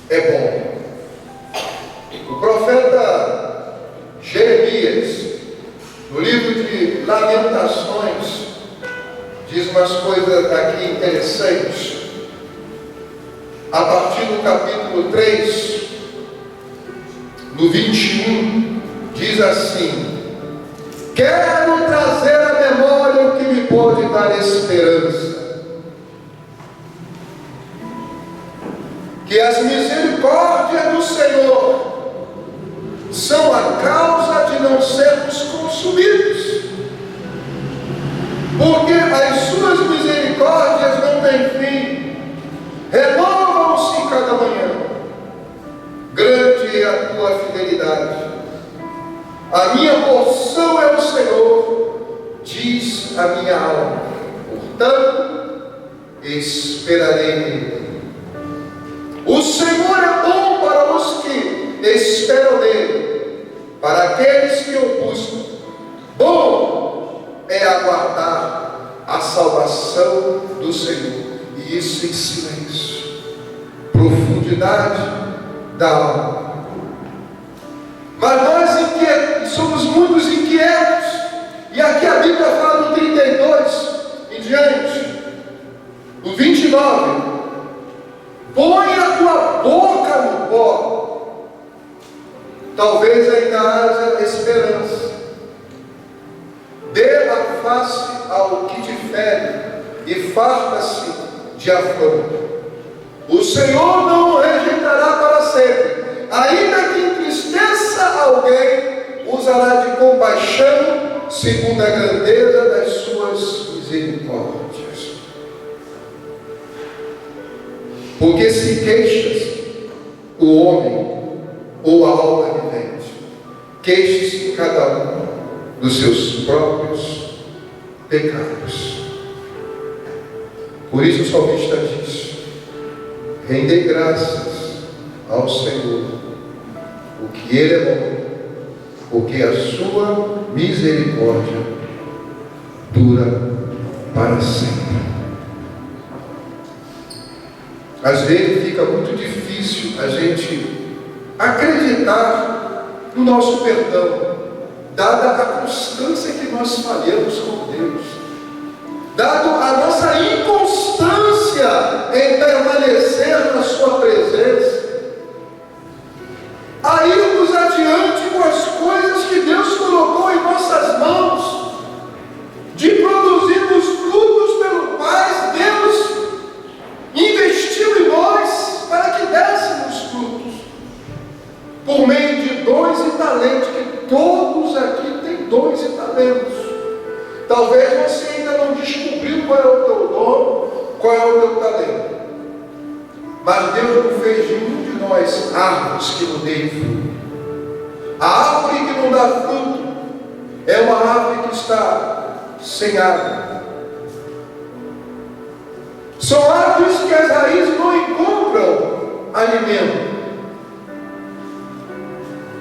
é bom. O profeta Jeremias, no livro de Lamentações, diz umas coisas aqui interessantes. A partir do capítulo 3, no 21, diz assim: quero trazer à memória o que me pode dar esperança, que as misericórdias do Senhor são a causa de não sermos consumidos, porque as suas misericórdias não têm fim, renovam-se cada manhã. Grande é a tua fidelidade. A minha porção é o Senhor, diz a minha alma. Portanto, esperarei nele. O Senhor é bom para os que esperam nele, para aqueles que o buscam. Bom é aguardar a salvação do Senhor, e isso em silêncio, profundidade da alma. Mas nós somos muito inquietos, e aqui a Bíblia fala no 32 em diante, no 29: põe a tua boca no pó, talvez ainda haja esperança. Dê a face ao que te fere e farta-se de afronta. O Senhor não o rejeitará para sempre. Ainda que entristeça alguém, usará de compaixão segundo a grandeza das suas misericórdias. Porque se queixas o homem ou a alma vivente, queixe-se cada um dos seus próprios pecados. Por isso o salmista diz: rendei graças ao Senhor, porque Ele é bom, porque a sua misericórdia dura para sempre. Às vezes fica muito difícil a gente acreditar no nosso perdão, dada a constância que nós falhamos com Deus, dado a nossa inconstância em permanecer na sua presença, a irmos adiante com as coisas que Deus colocou em nossas mãos, de produzirmos frutos pelos quais Deus investiu em nós. Mas Deus não fez de um de nós árvores que não deem fruto. A árvore que não dá fruto é uma árvore que está sem água. São árvores que as raízes não encontram alimento.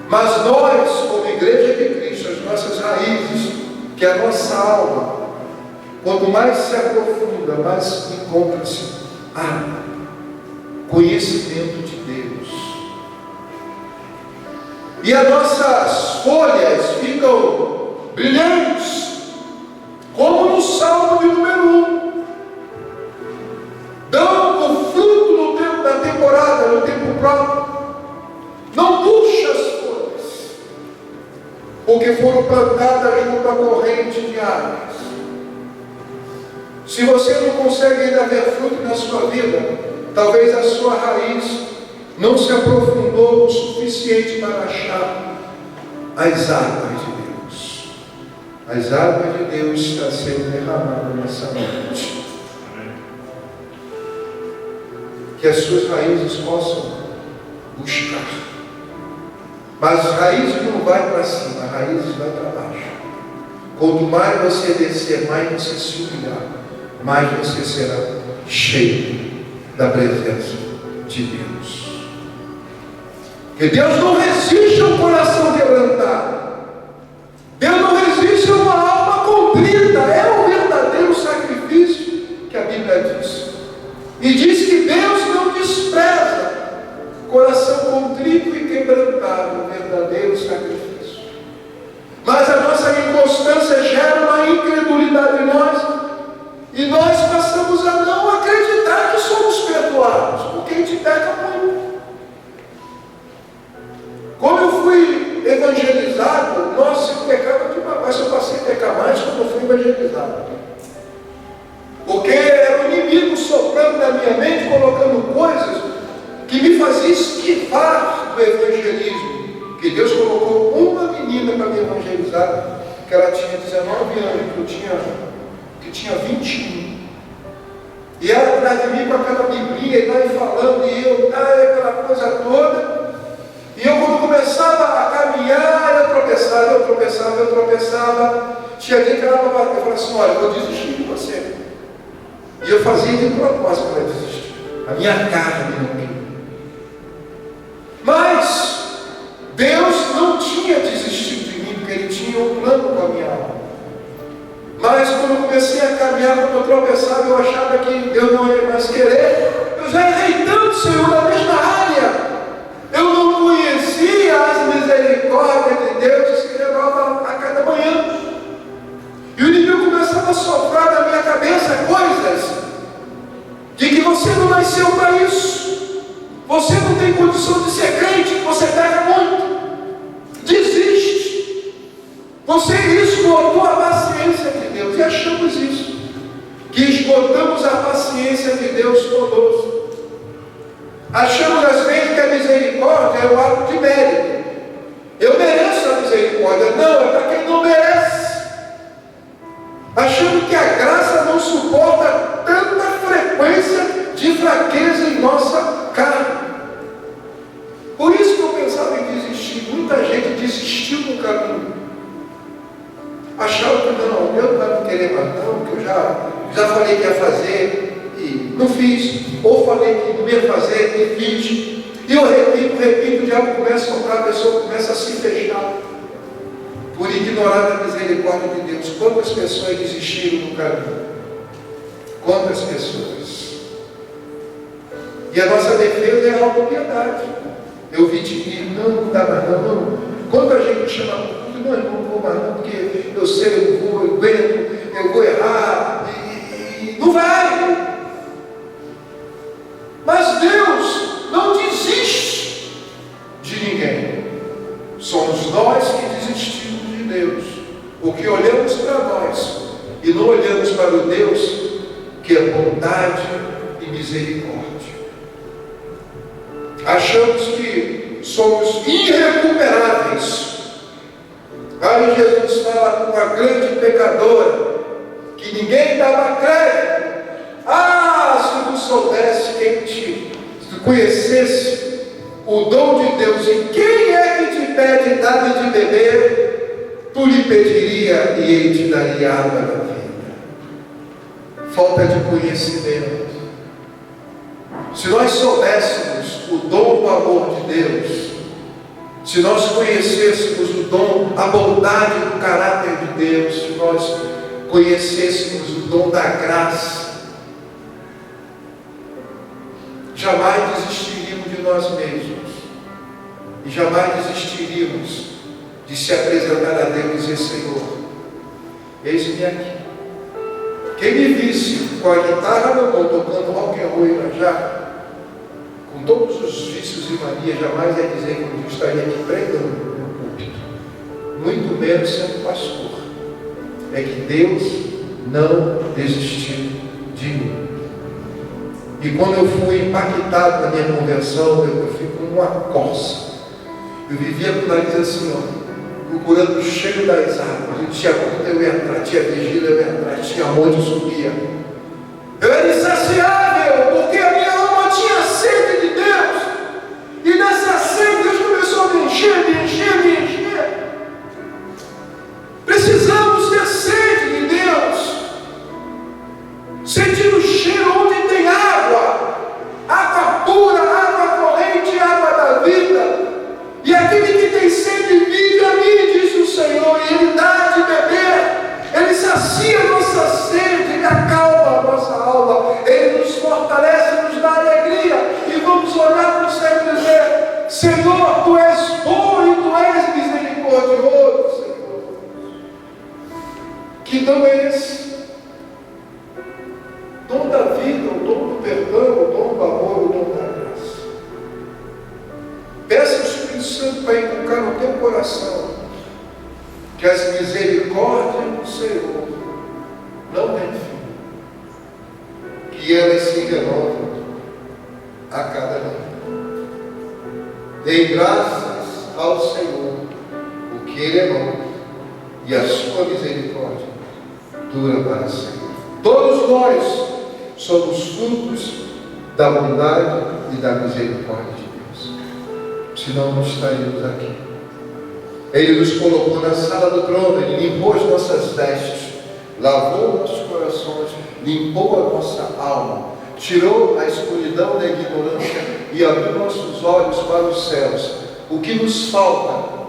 Mas nós, como igreja de Cristo, as nossas raízes, que é a nossa alma, quanto mais se aprofunda, mais encontra-se água, conhecimento de Deus. E as nossas folhas ficam brilhantes, como no Salmo de número 1. Dão o fruto no tempo da temporada, no tempo próprio. Não murcha as folhas, porque foram plantadas junto à corrente de águas. Se você não consegue ainda ver fruto na sua vida, talvez a sua raiz não se aprofundou o suficiente para achar as águas de Deus. As águas de Deus estão sendo derramadas nessa noite. Que as suas raízes possam buscar. Mas as raízes não vai para cima, as raízes vai para baixo. Quanto mais você descer, mais você se humilhar, mais você será cheio da presença de Deus. Porque Deus não resiste a um coração quebrantado. Deus não resiste a uma alma contrita. É o verdadeiro sacrifício que a Bíblia diz. E diz que Deus não despreza coração contrito e quebrantado, o verdadeiro sacrifício. Mas a nossa inconstância gera uma incredulidade em nós, e nós passamos a não acreditar que somos perdoados, porque a gente peca muito. Como eu fui evangelizado, nossa, eu pecava demais, eu passei a pecar mais quando eu fui evangelizado. Porque era o inimigo soprando na minha mente, colocando coisas que me faziam esquivar do evangelismo. Que Deus colocou uma menina para me evangelizar, que ela tinha 19 anos, que tinha 21. E ela atrás de mim com aquela biblinha e vai falando, e eu, aquela coisa toda. E eu, quando começava a caminhar, eu tropeçava. Tinha dia que ela falava assim: olha, eu vou desistir de você. E eu fazia de propósito para desistir. A minha carne não queria. Mas Deus não tinha desistido de mim, porque Ele tinha um plano com a minha alma. Mas quando eu comecei a caminhar, quando eu tropeçava, eu achava que Deus não ia mais querer. Eu já errei tanto, Senhor, na mesma área. Eu não conhecia as misericórdias de Deus que se renova a cada manhã. E o inimigo começava a soprar na minha cabeça coisas de que você não nasceu para isso. Você não tem condição de ser crente, você pega muito. Desiste. Você esgotou a paciência de Deus. E achamos isso. Que esgotamos a paciência de Deus conosco. Achamos às vezes que a misericórdia é um ato de mérito. Eu mereço a misericórdia. Não, é para quem não merece. Achando que a graça não suporta tanta frequência de fraqueza em nossa carne. Por isso que eu pensava em desistir. Muita gente desistiu no caminho. Achava que não, Deus não vai me querer mais não, que eu já falei que ia fazer e não fiz. Ou falei que não ia fazer e fiz. E eu repito, o diabo começa a comprar, a pessoa começa a se fechar. Por ignorar a misericórdia de Deus. Quantas pessoas desistiram no caminho? Quantas pessoas? E a nossa defesa é a autopiedade. Eu vitimir, não dá mais não. Quando a gente chama tudo, não vou mais não, porque eu sei, eu aguento, eu vou errar, e não vai. Mas Deus não desiste de ninguém. Somos nós que desistimos de Deus, porque olhamos para nós e não olhamos para o Deus que é bondade e misericórdia. Achamos que somos irrecuperáveis. Aí Jesus fala com uma grande pecadora que ninguém dava crédito. Se tu soubesse se tu conhecesse o dom de Deus e quem é que te pede nada de beber, tu lhe pediria e ele te daria água da vida. Falta de conhecimento. Se nós soubéssemos o dom do amor de Deus, se nós conhecêssemos o dom, a bondade do caráter de Deus, se nós conhecêssemos o dom da graça, jamais desistiríamos de nós mesmos e jamais desistiríamos de se apresentar a Deus e dizer: Senhor, eis-me aqui. Quem me visse com a guitarra na mão, tocando rock and roll e irajá, com todos os vícios e manias, jamais ia dizer que eu estaria aqui pregando no púlpito, muito menos sendo pastor. É que Deus não desistiu de mim. E quando eu fui impactado na minha conversão, eu fui com uma coça. Eu vivia com o nariz assim, procurando o cheiro das águas. E tinha conta, eu ia entrar, tinha vigília, eu ia entrar, tinha onde eu subia. Eu era insaciável, porque a minha alma tinha sede de Deus. E nessa sede Deus começou a me encher, me encher, me encher. Precisamos ter sede de Deus. Sentir o cheiro onde tem água. Água pura, água corrente, água da vida. E aquele que tem sede, vive a mim, diz o Senhor, e Ele dá de beber. Ele sacia a nossa sede, Ele acalma a nossa alma, Ele nos fortalece, nos dá alegria. E vamos olhar para o céu e dizer: Senhor, Tu és bom e Tu és misericordioso, Senhor. Que dom é esse? Dom da vida, o dom do perdão, o dom do amor, o dom da graça. Peça ao Espírito Santo para inculcar no teu coração que as misericórdias do Senhor não têm fim, que elas se renovam a cada dia. Dê graças ao Senhor, porque Ele é bom e a sua misericórdia dura para sempre. Todos nós somos frutos da bondade e da misericórdia de Deus. Senão não estaríamos aqui. Ele nos colocou na sala do trono, Ele limpou as nossas vestes, lavou nossos corações, limpou a nossa alma, tirou a escuridão da ignorância e abriu nossos olhos para os céus. O que nos falta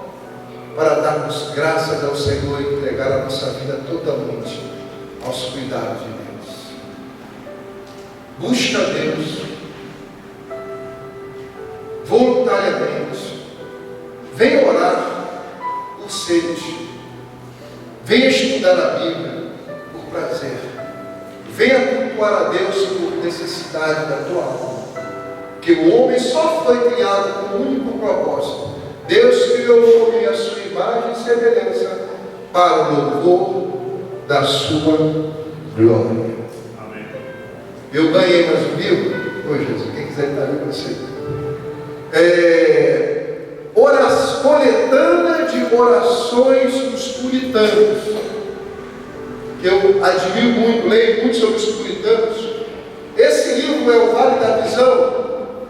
para darmos graças ao Senhor e entregar a nossa vida totalmente aos cuidados de Deus? Busca Deus voluntariamente. Venha orar por sede. Venha estudar a Bíblia por prazer. Venha cultuar a Deus por necessidade da tua alma. Porque o homem só foi criado com um único propósito. Deus criou o homem à sua imagem e semelhança para o louvor da sua glória. Amém. Eu ganhei mais um livro. Ô Jesus, quem quiser estar ali com você. Coletânea de orações dos puritanos. Que eu admiro muito, leio muito sobre os puritanos. Esse livro é o Vale da Visão.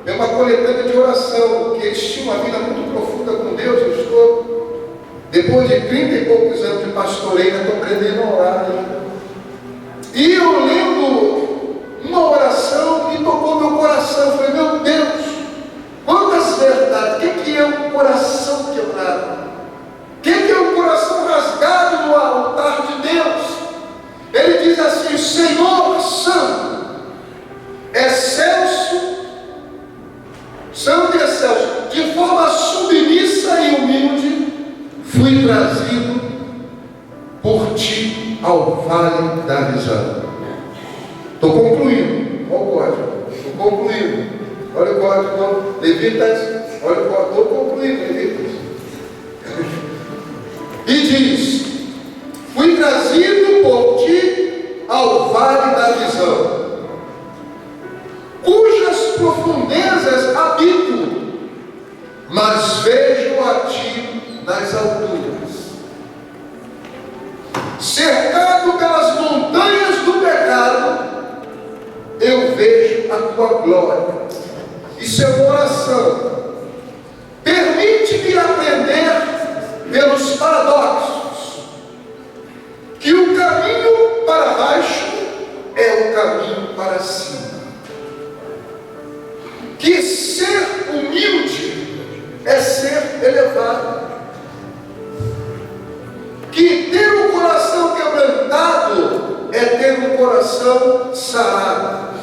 É uma coletânea de oração, que eles tinham uma vida muito profunda com Deus. Eu estou, depois de 30 e poucos anos de pastoreio, estou aprendendo a orar ainda. E eu lendo uma oração e tocou meu coração. Eu falei: meu Deus, quantas verdades! O que é um coração quebrado? O que é um coração rasgado no altar de Deus? Ele diz assim: Senhor Santo, excelso, Santo e excelso, de forma submissa e humilde, fui trazido por ti ao vale da visão. Estou concluindo. Olha o código. Estou concluindo. Olha o código. Levitas. Olha o código. Estou concluindo, Levitas. E diz: fui trazido por ti ao vale da visão, cujas profundezas habito, mas vejo a ti nas alturas. Cercado pelas montanhas do pecado, eu vejo a tua glória. Isso é uma oração. Permite-me aprender pelos paradoxos que o caminho para baixo é o caminho para cima. Que ser humilde é ser elevado. Que ter um coração quebrantado é ter um coração sarado.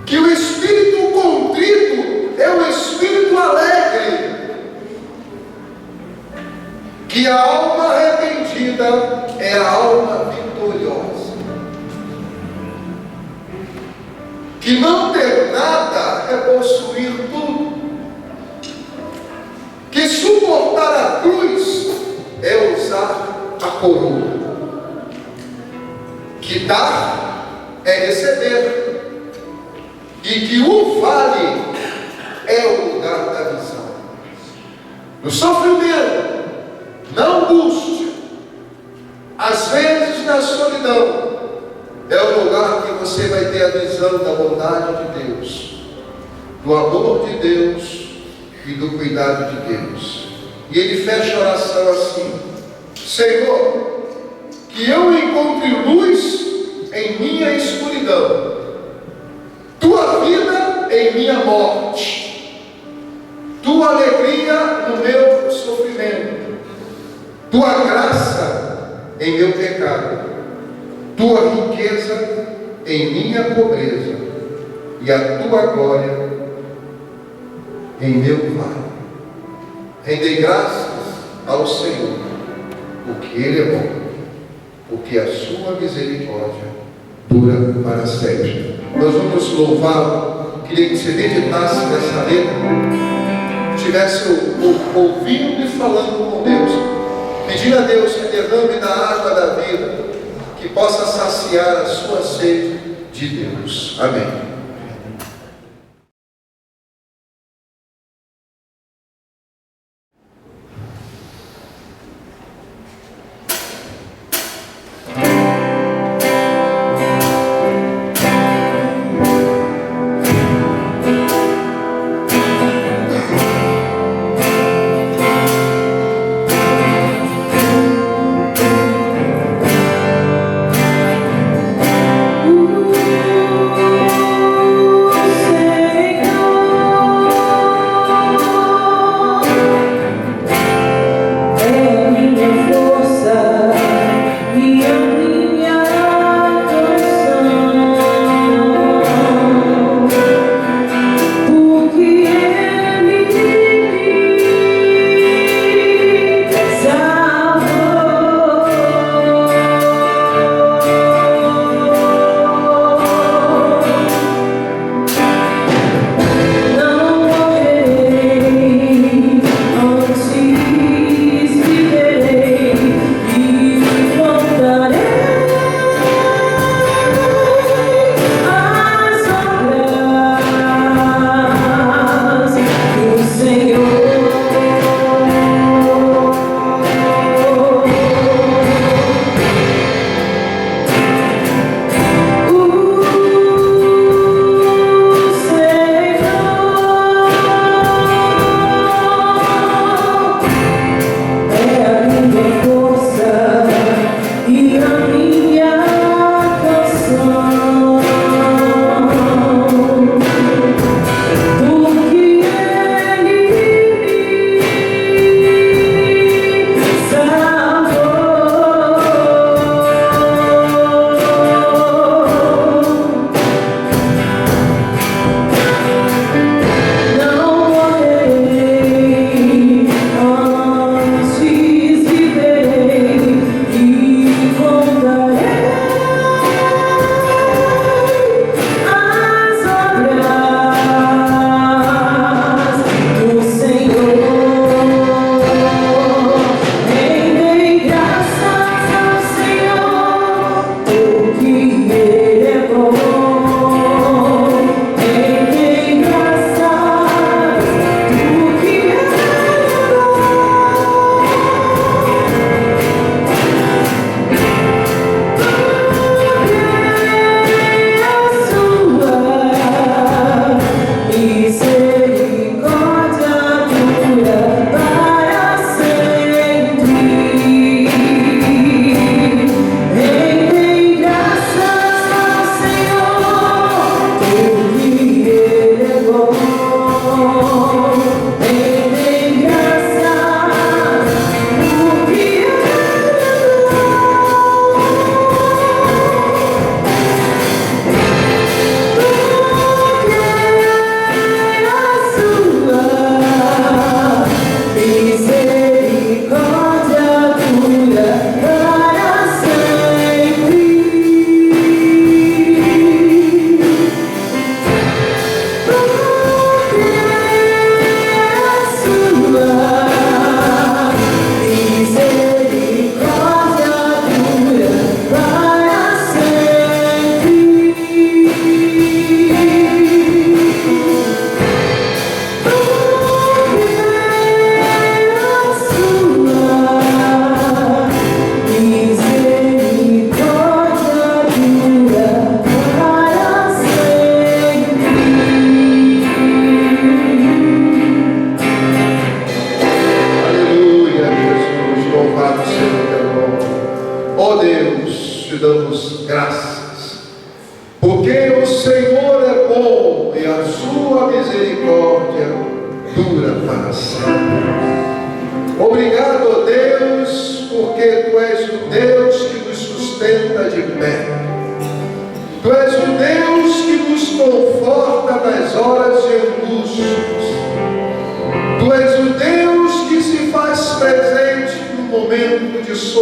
Que o espírito contrito é o espírito alegre. Que a alma arrependida é a alma vitoriosa. Que não ter nada é possuir tudo. Que suportar a cruz é usar a coroa. Que dar é receber. E que o vale é o lugar da visão. No sofrimento, na angústia, às vezes na solidão, é o lugar que você vai ter a visão da bondade de Deus, do amor de Deus e do cuidado de Deus. E ele fecha a oração assim: Senhor, que eu encontre luz em minha escuridão, tua vida em minha morte, tua alegria no meu sofrimento, tua graça em meu pecado, tua riqueza em minha pobreza e a tua glória em meu vale. Rendei graças ao Senhor, porque Ele é bom, porque a sua misericórdia dura para sempre. Nós vamos louvá-lo. Queria que você meditasse nessa letra, estivesse ouvindo e falando com Deus, pedindo a Deus que derrame da água da vida, que possa saciar a sua sede de Deus. Amém.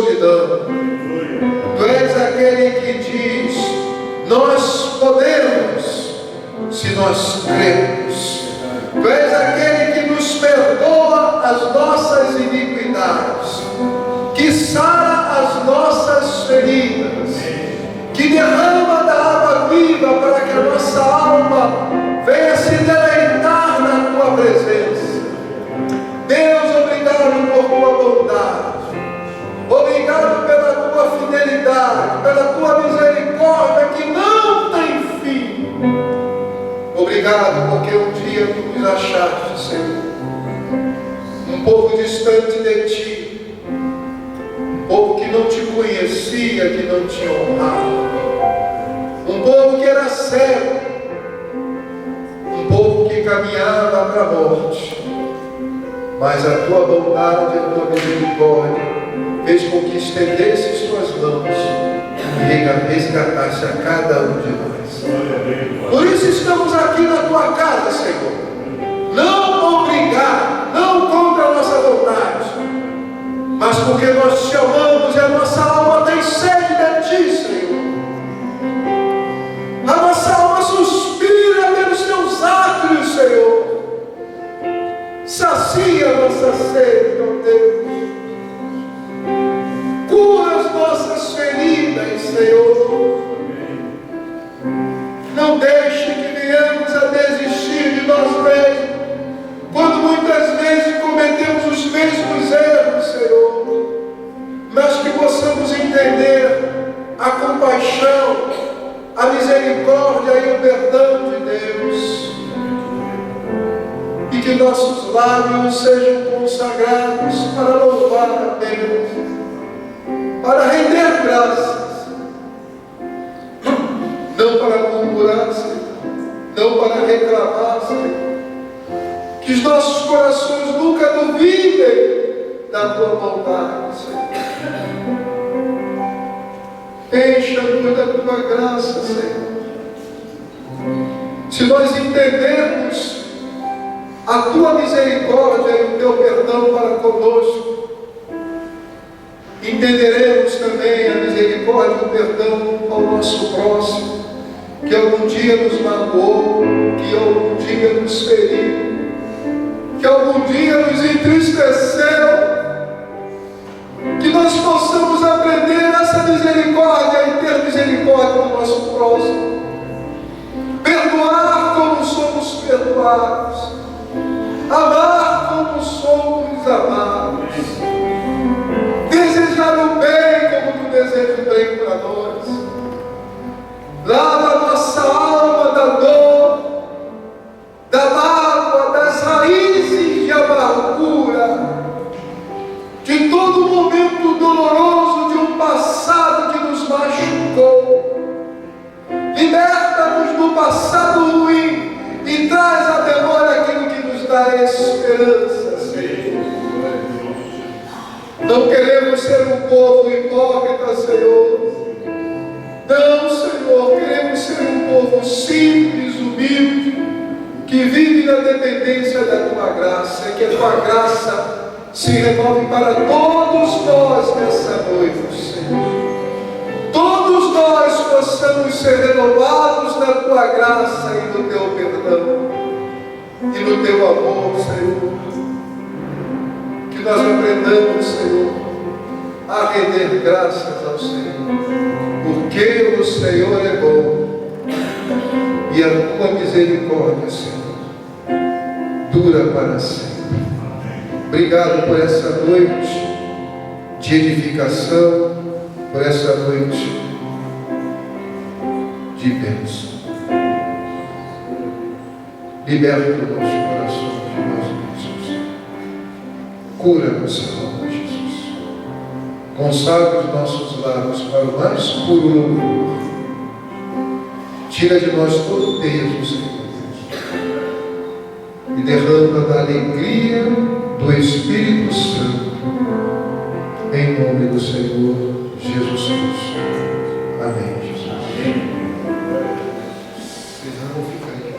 solidão. Tu és aquele que diz: nós podemos, se nós cremos. Tu és aquele que nos perdoa as nossas iniquidades, que sara as nossas feridas, que derrama da água viva para que a nossa alma venha se deleitar na tua presença. Deus, obrigado por tua bondade, obrigado pela tua fidelidade, pela tua misericórdia que não tem fim. Obrigado porque um dia tu nos achaste, Senhor, um povo distante de ti, um povo que não te conhecia, que não te honrava, um povo que era cego, um povo que caminhava para a morte. Mas a tua bondade, a tua misericórdia fez com que estendesses tuas mãos e resgatasse a cada um de nós. Por isso estamos aqui na tua casa, Senhor. Não obrigar, não contra a nossa vontade, mas porque nós te amamos e a nossa alma tem sede de ti, Senhor. A nossa alma suspira pelos teus átrios, Senhor. Sacia a nossa sede, ó Deus. Cura as nossas feridas, Senhor. Não deixe que venhamos a desistir de nós mesmos, quando muitas vezes cometemos os mesmos erros, Senhor. Mas que possamos entender a compaixão, a misericórdia e o perdão de Deus. E que nossos lábios sejam consagrados para louvar a Deus, para render graças, não para murmurar, Senhor, não para reclamar, Senhor. Que os nossos corações nunca duvidem da tua vontade, Senhor. Encha-nos da tua graça, Senhor. Se nós entendermos a tua misericórdia e o teu perdão para conosco, entenderemos também a misericórdia e o perdão ao nosso próximo, que algum dia nos magoou, que algum dia nos feriu, que algum dia nos entristeceu. Que nós possamos aprender essa misericórdia e ter misericórdia do nosso próximo, perdoar como somos perdoados, amar como somos amados, desejar o bem como tu desejas o bem para nós. Lava a nossa alma da dor, da mágoa, das raízes de amargura, de todo momento doloroso de um passado que nos machucou. Liberta-nos do passado ruim e traz à memória aquilo que nos dá esperança, Senhor. Não queremos ser um povo hipócrita, Senhor. Não, Senhor, queremos ser um povo simples, humilde, que vive na dependência da tua graça, e que a tua graça se renove para todos nós nessa noite, Senhor. Todos nós possamos ser renovados na tua graça e no teu perdão e no teu amor, Senhor. Que nós aprendamos, Senhor, a render graças ao Senhor, porque o Senhor é bom e a tua misericórdia, Senhor, dura para sempre. Obrigado por essa noite de edificação, por essa noite de bênção. Liberta o nosso coração de nós mesmos. Cura-nos, Senhor Jesus. Consagra os nossos lábios para o mais puro louvor. Tira de nós todo o peso, Senhor Deus, e derrama da alegria do Espírito Santo, em nome do Senhor Jesus Cristo. Amém, Jesus. Vocês não vão ficar aí.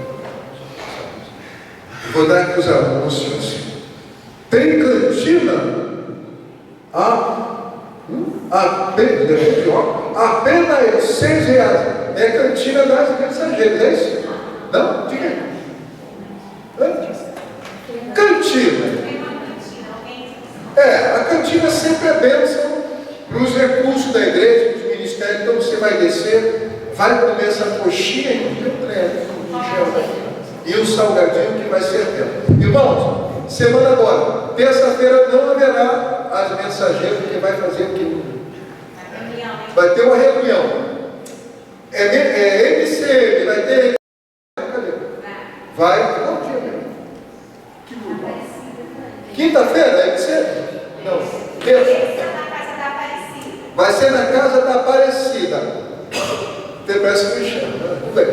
Vou dar aqui os anúncios. Tem cantina? apenas R$6. É a cantina das mensageiras, é isso? Não? Diga aí. Cantina. A cantina sempre é bênção para os recursos da igreja, para os ministérios. Então você vai descer, vai comer essa coxinha e o salgadinho que vai ser tempo. Irmãos, semana agora, terça-feira não haverá as mensageiras, porque vai fazer o quê? Vai ter uma reunião. MCM, vai ter. Vai. Qual dia mesmo? Quinta-feira, MCM? Não. Terça. Vai ser na casa da Aparecida. Tem pressa que me chama. Tudo bem.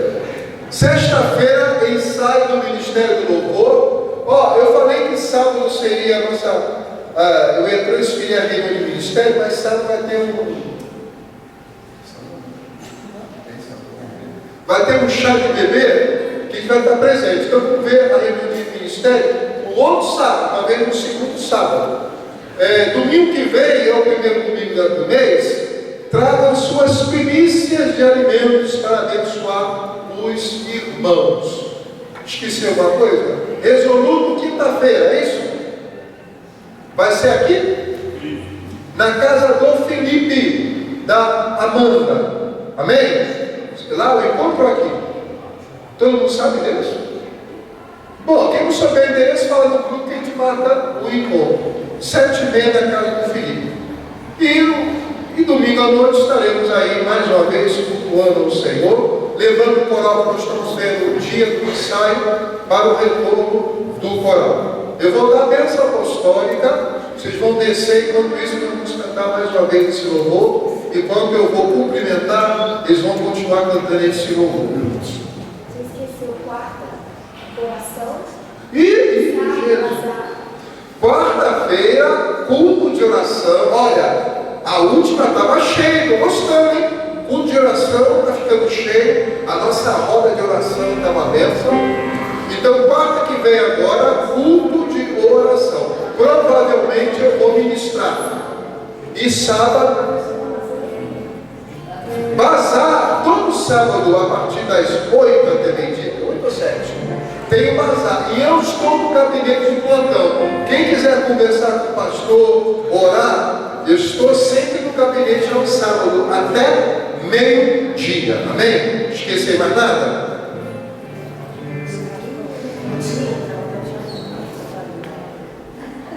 Sexta-feira, ensaio do Ministério do Louvor. Eu falei que sábado seria a nossa. Eu ia transferir a reunião do ministério, mas sábado vai ter um chá de bebê que vai estar presente. Então vamos ver a reunião do ministério o outro sábado, talvez no segundo sábado. Domingo que vem, é o primeiro domingo do mês, tragam suas primícias de alimentos para abençoar os irmãos. Esqueci alguma coisa? Resoluto quinta-feira, é isso? Vai ser aqui? Na casa do Felipe, da Amanda. Amém? Lá o encontro aqui. Todo mundo sabe o endereço? Bom, quem não souber o endereço, fala no grupo que a gente marca o encontro. 7h30 na casa do Felipe. E domingo à noite estaremos aí mais uma vez cultuando o Senhor, levando o coral que nós estamos vendo o dia do ensaio para o retorno do coral. Eu vou dar a bênção apostólica, vocês vão descer, enquanto isso nós vamos cantar mais uma vez esse louvor. E quando eu vou cumprimentar, eles vão continuar cantando esse louvor. Você esqueceu quarta oração? Jesus! Quarta-feira, culto de oração. Olha, a última estava cheia, estou gostando, hein? Culto de oração está ficando cheio. A nossa roda de oração está uma bênção. Então, quarta que vem agora, culto de oração. Provavelmente eu vou ministrar. E sábado, bazar, todo sábado, a partir das 8 até meio-dia, 8 ou 7, tem um bazar. E eu estou no gabinete de plantão. Quem quiser conversar com o pastor, orar, eu estou sempre no gabinete ao sábado, até meio-dia. Amém? Esqueci mais nada?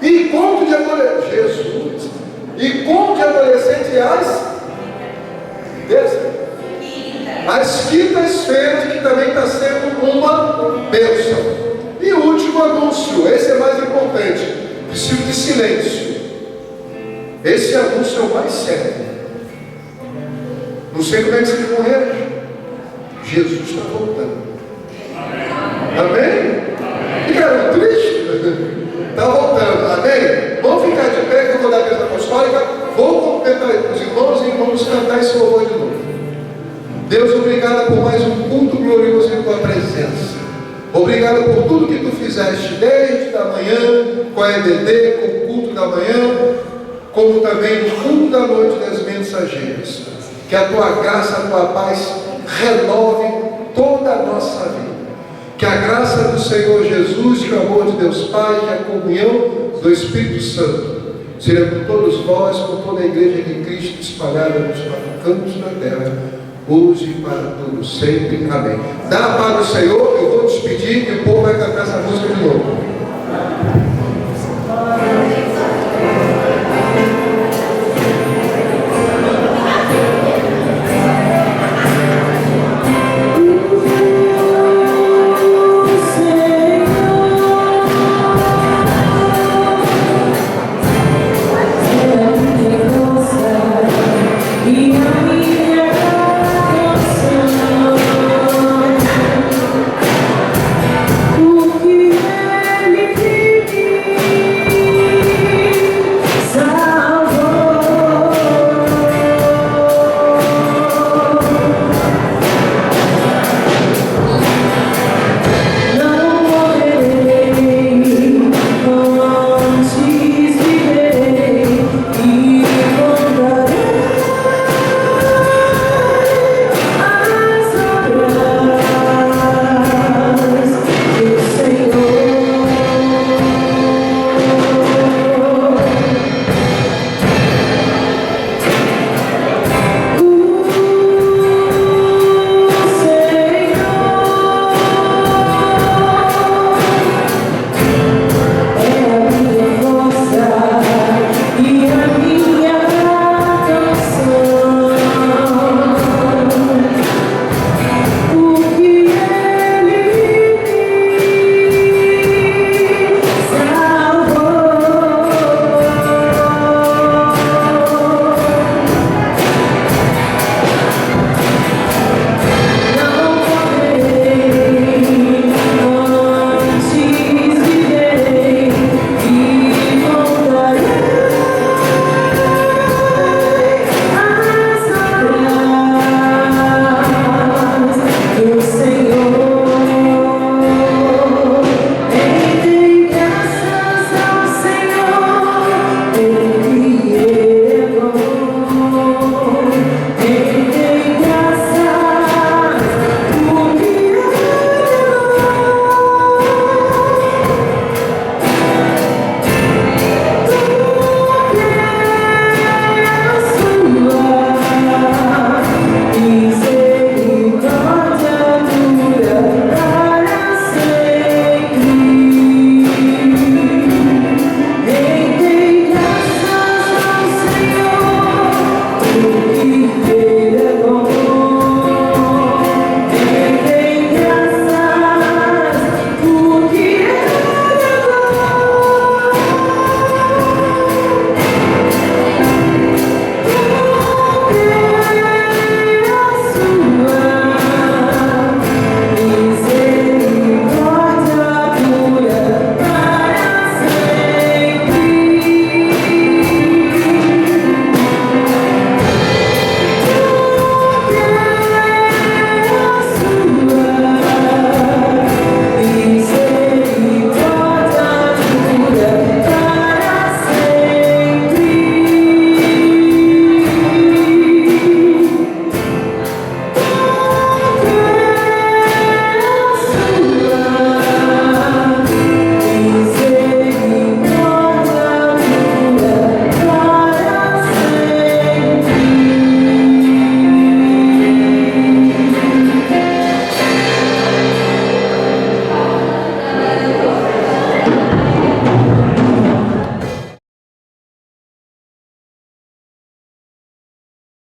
E conto de adolescente, Jesus, e conto de adolescente as quintas-feiras, que também está sendo uma bênção. E o último anúncio, esse é mais importante, preciso de silêncio. Esse anúncio é o mais sério. Não sei como é que vocês vão reagir. Jesus está voltando. Amém? Ficaram tristes? Está voltando, amém? Vamos ficar de pé que eu vou dar a bênção apostólica. Vou cumprimentar os irmãos e vamos cantar esse louvor de novo. Deus, obrigado por mais um culto glorioso em tua presença. Obrigado por tudo que tu fizeste desde a manhã, com a EBD, com o culto da manhã, como também no culto da noite das mensageiras. Que a tua graça, a tua paz renove toda a nossa vida. Que a graça do Senhor Jesus, que o amor de Deus Pai, que a comunhão do Espírito Santo seja com todos vós, com toda a igreja de Cristo espalhada nos quatro cantos da terra, hoje e para todos sempre. Amém. Dá a paz do Senhor, eu vou despedir e o povo vai cantar essa música de novo.